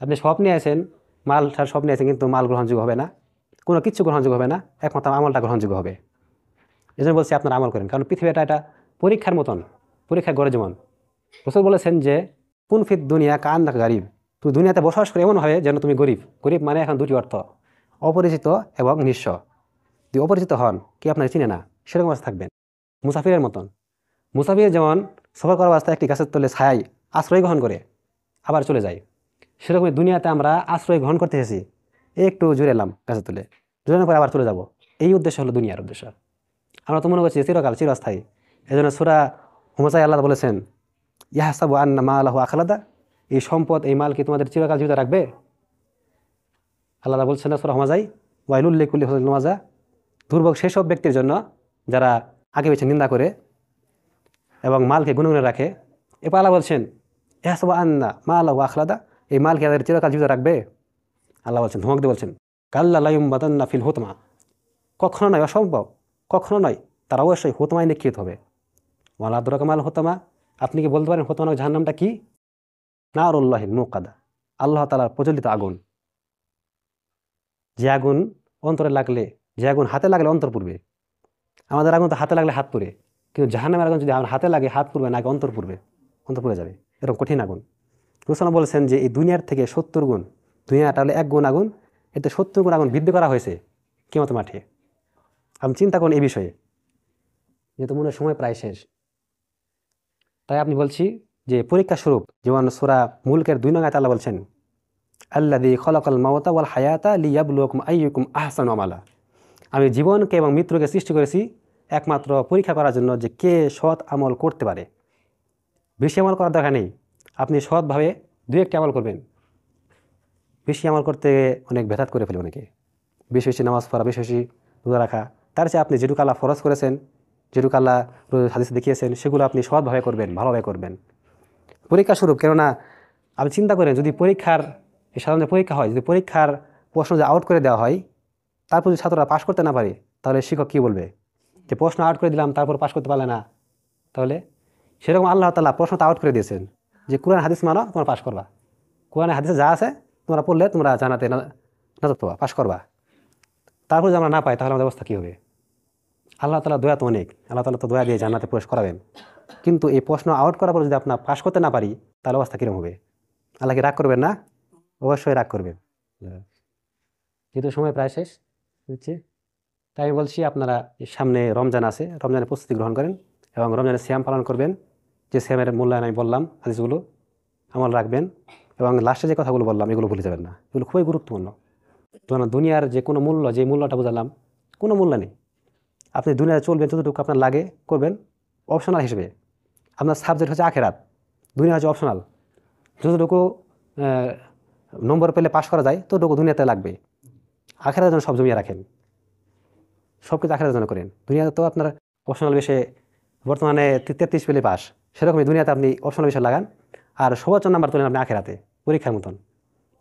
Speaker 1: আপনি সব নিয়ে আসেন, মাল সব নিয়ে আসেন, কিন্তু মাল গ্রহণযোগ্য হবে না, কোনো কিছু গ্রহণযোগ্য হবে না, একমাত্র আমলটা গ্রহণযোগ্য হবে। এই জন্য বলছি আপনার আমল করেন, কারণ পৃথিবীটা এটা পরীক্ষার মতন, পরীক্ষার গড়ে যেমন। রসুল বলেছেন যে কুন ফিদ দুনিয়া কান না গরিব, তুমি দুনিয়াতে বসবাস করে এমন হবে যেন তুমি গরিব। গরিব মানে এখন দুটি অর্থ, অপরিচিত এবং নিঃস্ব। যদি অপরিচিত হন, কি আপনাকে চিনে না, সেরকম অবস্থা থাকবেন মুসাফিরের মতন। মুসাফির যেমন সফর করার অবস্থায় একটি গাছের তলে ছায়ায় আশ্রয় গ্রহণ করে আবার চলে যায়, সেরকমই দুনিয়াতে আমরা আশ্রয় গ্রহণ করতে এসেছি, একটু জুড়ে এলাম গাছের তলে, জুড়ানোর পরে আবার চলে যাব। এই উদ্দেশ্য হলো দুনিয়ার উদ্দেশ্য। আমরা তো মনে করছি চিরকাল চিরস্থায়ী। এই জন্য সূরা হুমাযায় আল্লাহ বলেছেন ইয়াহসাবু আন্না মালাহু আখলাদা, এই সম্পদ, এই মাল কি তোমাদের চিরকাল জীবিত রাখবে? আল্লাহ বলছেন না সূরা হুমাযায় ওয়াইলুল লিকুল্লি হুমাযাতিন লুমাযা, দুর্ভোগ সেসব ব্যক্তির জন্য যারা আগে পিছে নিন্দা করে এবং মালকে গুণগুণে রাখে। এরপর আল্লাহ বলছেন ইয়াহসাবু আন্না মালাহু আখলাদা, এই মাল কি তাদের চিরকাল জীবিত রাখবে? আল্লাহ বলছেন, ধমক দিয়ে বলছেন কাল্লা লা ইউমবাতান্না ফিল হুতমা, কখনো নয়, অসম্ভব, কখনো নয়, তারা অবশ্যই হুতমায় নিক্ষিপ্ত হবে। ওয়ালা আদরাকা মাল হুতমা, আপনি কি বলতে পারেন হুতমা জাহান্নামটা কি? নারুল্লাহিল মুকাদা, আল্লাহ তাআলার প্রজ্বলিত আগুন। যে আগুন অন্তরে লাগলে, যে আগুন হাতে লাগলে অন্তর পুড়বে। আমাদের আগুন তো হাতে লাগলে হাত পুড়ে, কিন্তু জাহান্নামের আগুন যদি আমার হাতে লাগে হাত পুড়বে না, অন্তর পুড়বে, অন্তর পুড়ে যাবে, এরকম কঠিন আগুন। রাসূল বলেছেন যে এই দুনিয়ার থেকে 70 গুণ, দুনিয়াটা হলে 1 গুণ আগুন, এতে 70 গুণ আগুন বৃদ্ধি করা হয়েছে কিয়ামতের মাঠে। আপনি চিন্তা করুন এই বিষয়ে, যেহেতু মনে সময় প্রায় শেষ, তাই আপনি বলছি যে পরীক্ষা স্বরূপ, যেমন সূরা মুলকের 2 নং আয়াতে আল্লাহ বলছেন আল্লাযী খালাকাল মাউতা ওয়াল হায়াতা লিয়াবলুয়াকুম আইয়ুকুম আহসানু আমালা, আমি জীবনকে এবং মৃত্যুকে সৃষ্টি করেছি একমাত্র পরীক্ষা করার জন্য যে কে সৎ আমল করতে পারে। বেশি আমল করার দরকার নেই, আপনি সৎভাবে 2-1টি আমল করবেন। বেশি আমল করতে অনেক ভেদাত করে ফেলে অনেকে, বেশি বেশি নামাজ পড়া, বেশি বেশি রোজা রাখা, তার চেয়ে আপনি যেটুকু আল্লাহ ফরজ করেছেন, যেটুকু আল্লাহ হাদিসে দেখিয়েছেন, সেগুলো আপনি সৎভাবে করবেন, ভালোভাবে করবেন পরীক্ষা স্বরূপ। কেননা আপনি চিন্তা করেন, যদি পরীক্ষার সাধারণ পরীক্ষা হয়, যদি পরীক্ষার প্রশ্ন যে আউট করে দেওয়া হয়, তারপর যদি ছাত্ররা পাশ করতে না পারে, তাহলে শিক্ষক কী বলবে যে প্রশ্ন আউট করে দিলাম তারপর পাশ করতে পারলে না? তাহলে সেরকম আল্লাহ তাআলা প্রশ্নটা আউট করে দিয়েছেন যে কোরআন হাদিস মানো, তোমরা পাশ করবা, কোরআন হাদিসে যা আছে তোমরা পড়লে তোমরা জানাতে নাজাত পাবা, পাশ করবা। তারপর যদি আমরা না পাই তাহলে আমাদের অবস্থা কী হবে? আল্লাহ তাআলা দয়া তো অনেক, আল্লাহ তাআলা তো দয়া দিয়ে জান্নাতে প্রবেশ করাবেন, কিন্তু এই প্রশ্ন আউট করার পর যদি আপনার পাশ করতে না পারি, তাহলে অবস্থা কীরকম হবে? আল্লাহ কি রাগ করবেন না? অবশ্যই রাগ করবেন। যেহেতু সময় প্রায় শেষ হচ্ছে, তাই আমি বলছি আপনারা সামনে রমজান আছে, রমজানের প্রস্তুতি গ্রহণ করেন এবং রমজানের সিয়াম পালন করবেন। যে সিয়ামের মূল্যায়ন আমি বললাম, হাদিসগুলো আমল রাখবেন এবং লাস্টে যে কথাগুলো বললাম এগুলো ভুলে যাবেন না, এগুলো খুবই গুরুত্বপূর্ণ। তোমার দুনিয়ার যে কোনো মূল্য, যে মূল্যটা বোঝালাম, কোনো মূল্য নেই। আপনি দুনিয়ায় চলবেন যতটুকু আপনার লাগে করবেন, অপশনাল হিসেবে। আপনার সাবজেক্ট হচ্ছে আখেরাত, দুনিয়া হচ্ছে অপশনাল। যতটুকু নম্বর পেলে পাশ করা যায় ততটুকু দুনিয়াতে লাগবে, আখেরাতের জন্য সব জমিয়ে রাখেন, সব কিছু আখেরাতের জন্য করেন। দুনিয়াতে তো আপনার অপশনাল বিষয়ে বর্তমানে 33 পেলে পাস, সেরকমই দুনিয়াতে আপনি অপশনাল বিষয় লাগান আর সর্বোচ্চ নাম্বার তোলেন আপনি আখেরাতে, পরীক্ষার মতন।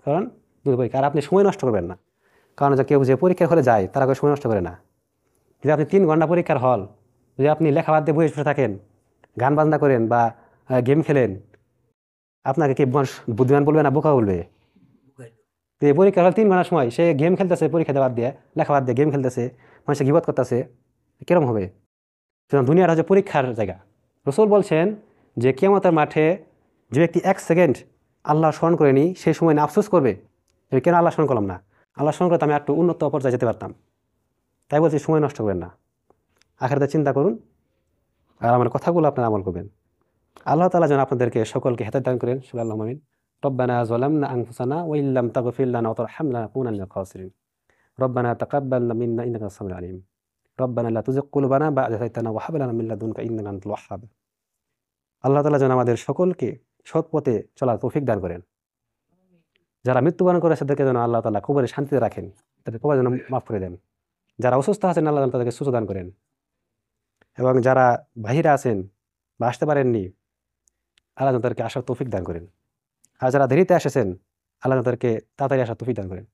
Speaker 1: কারণ দুই পরীক্ষা, আর আপনি সময় নষ্ট করবেন না, কারণ কেউ যে পরীক্ষার হলে যায় তারা সময় নষ্ট করে না। যদি আপনি 3 ঘন্টা পরীক্ষার হল, যদি আপনি লেখা বাদ দিয়ে বসে থাকেন, গান বাজনা করেন বা গেম খেলেন, আপনাকে কি মানুষ বুদ্ধিমান বলবে না বোকা বলবে? তো এই পরীক্ষা হল 3 ঘন্টার সময় সে গেম খেলতেছে, পরীক্ষা দেওয়ার দিয়ে লেখা বাদ দিয়ে গেম খেলতেছে, মানুষের গিবত করতেছে, কিরম হবে? সুতরাং দুনিয়ার হচ্ছে পরীক্ষার জায়গা। রসুল বলছেন যে কিয়ামতের মাঠে যে ব্যক্তি 1 সেকেন্ড আল্লাহ স্মরণ করেনি, সেই সময় না আফসোস করবে যে কেন আল্লাহ স্মরণ করলাম না, আল্লাহ স্মরণ করতে আমি একটু উন্নত পর্যায়ে যেতে পারতাম। তাই বলছি সময় নষ্ট করবেন না, আখিরাতে চিন্তা করুন, আর আমার কথাগুলো আপনারা আমল করবেন। আল্লাহ তাআলা যেন আপনাদেরকে সকলকে হেদায়েত দান করেন। আল্লাহুম্মা আমিন। রব্বানা যালামনা আনফুসানা ওয়া ইল্লাম তাগফির লানা ওয়া তারহামনা লানাকুনান্না মিনাল খাসিরিন। রব্বানা তাকাব্বাল মিন্না ইন্নাকা আনতাস সামিউল আলিম। রব্বানা লা তুজিগ কুলুবানা বা'দা ইয হাদাইতানা ওয়া হাব লানা মিন লাদুনকা ইন্নাকা আনতাল ওয়াহ্হাব। আল্লাহ তাআলা যেন আমাদের সকলকে সৎ পথে চলার তৌফিক দান করেন। যারা মৃত্যুবরণ করেছে তাদেরকে যেন আল্লাহ তাআলা কবরে শান্তিতে রাখেন, তাদের কবর যেন মাফ করে দেন। যারা অসুস্থ আছেন আল্লাহ যেন তাদেরকে সুস্থ দান করেন, এবং যারা বাহিরে আছেন বা আসতে পারেননি আল্লাহ যেন তাদেরকে আসার তৌফিক দান করেন। আর যারা দেরিতে এসেছেন আল্লাহ যেন তাদেরকে তাড়াতাড়ি আসার তৌফিক দান করেন।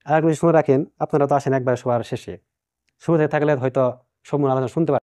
Speaker 1: আর একটা জিনিস শুনে রাখেন, আপনারা তো আসেন একবার সবার শেষে, শুরু থেকে থাকলে হয়তো সম্পূর্ণ আলোচনা শুনতে পারেন।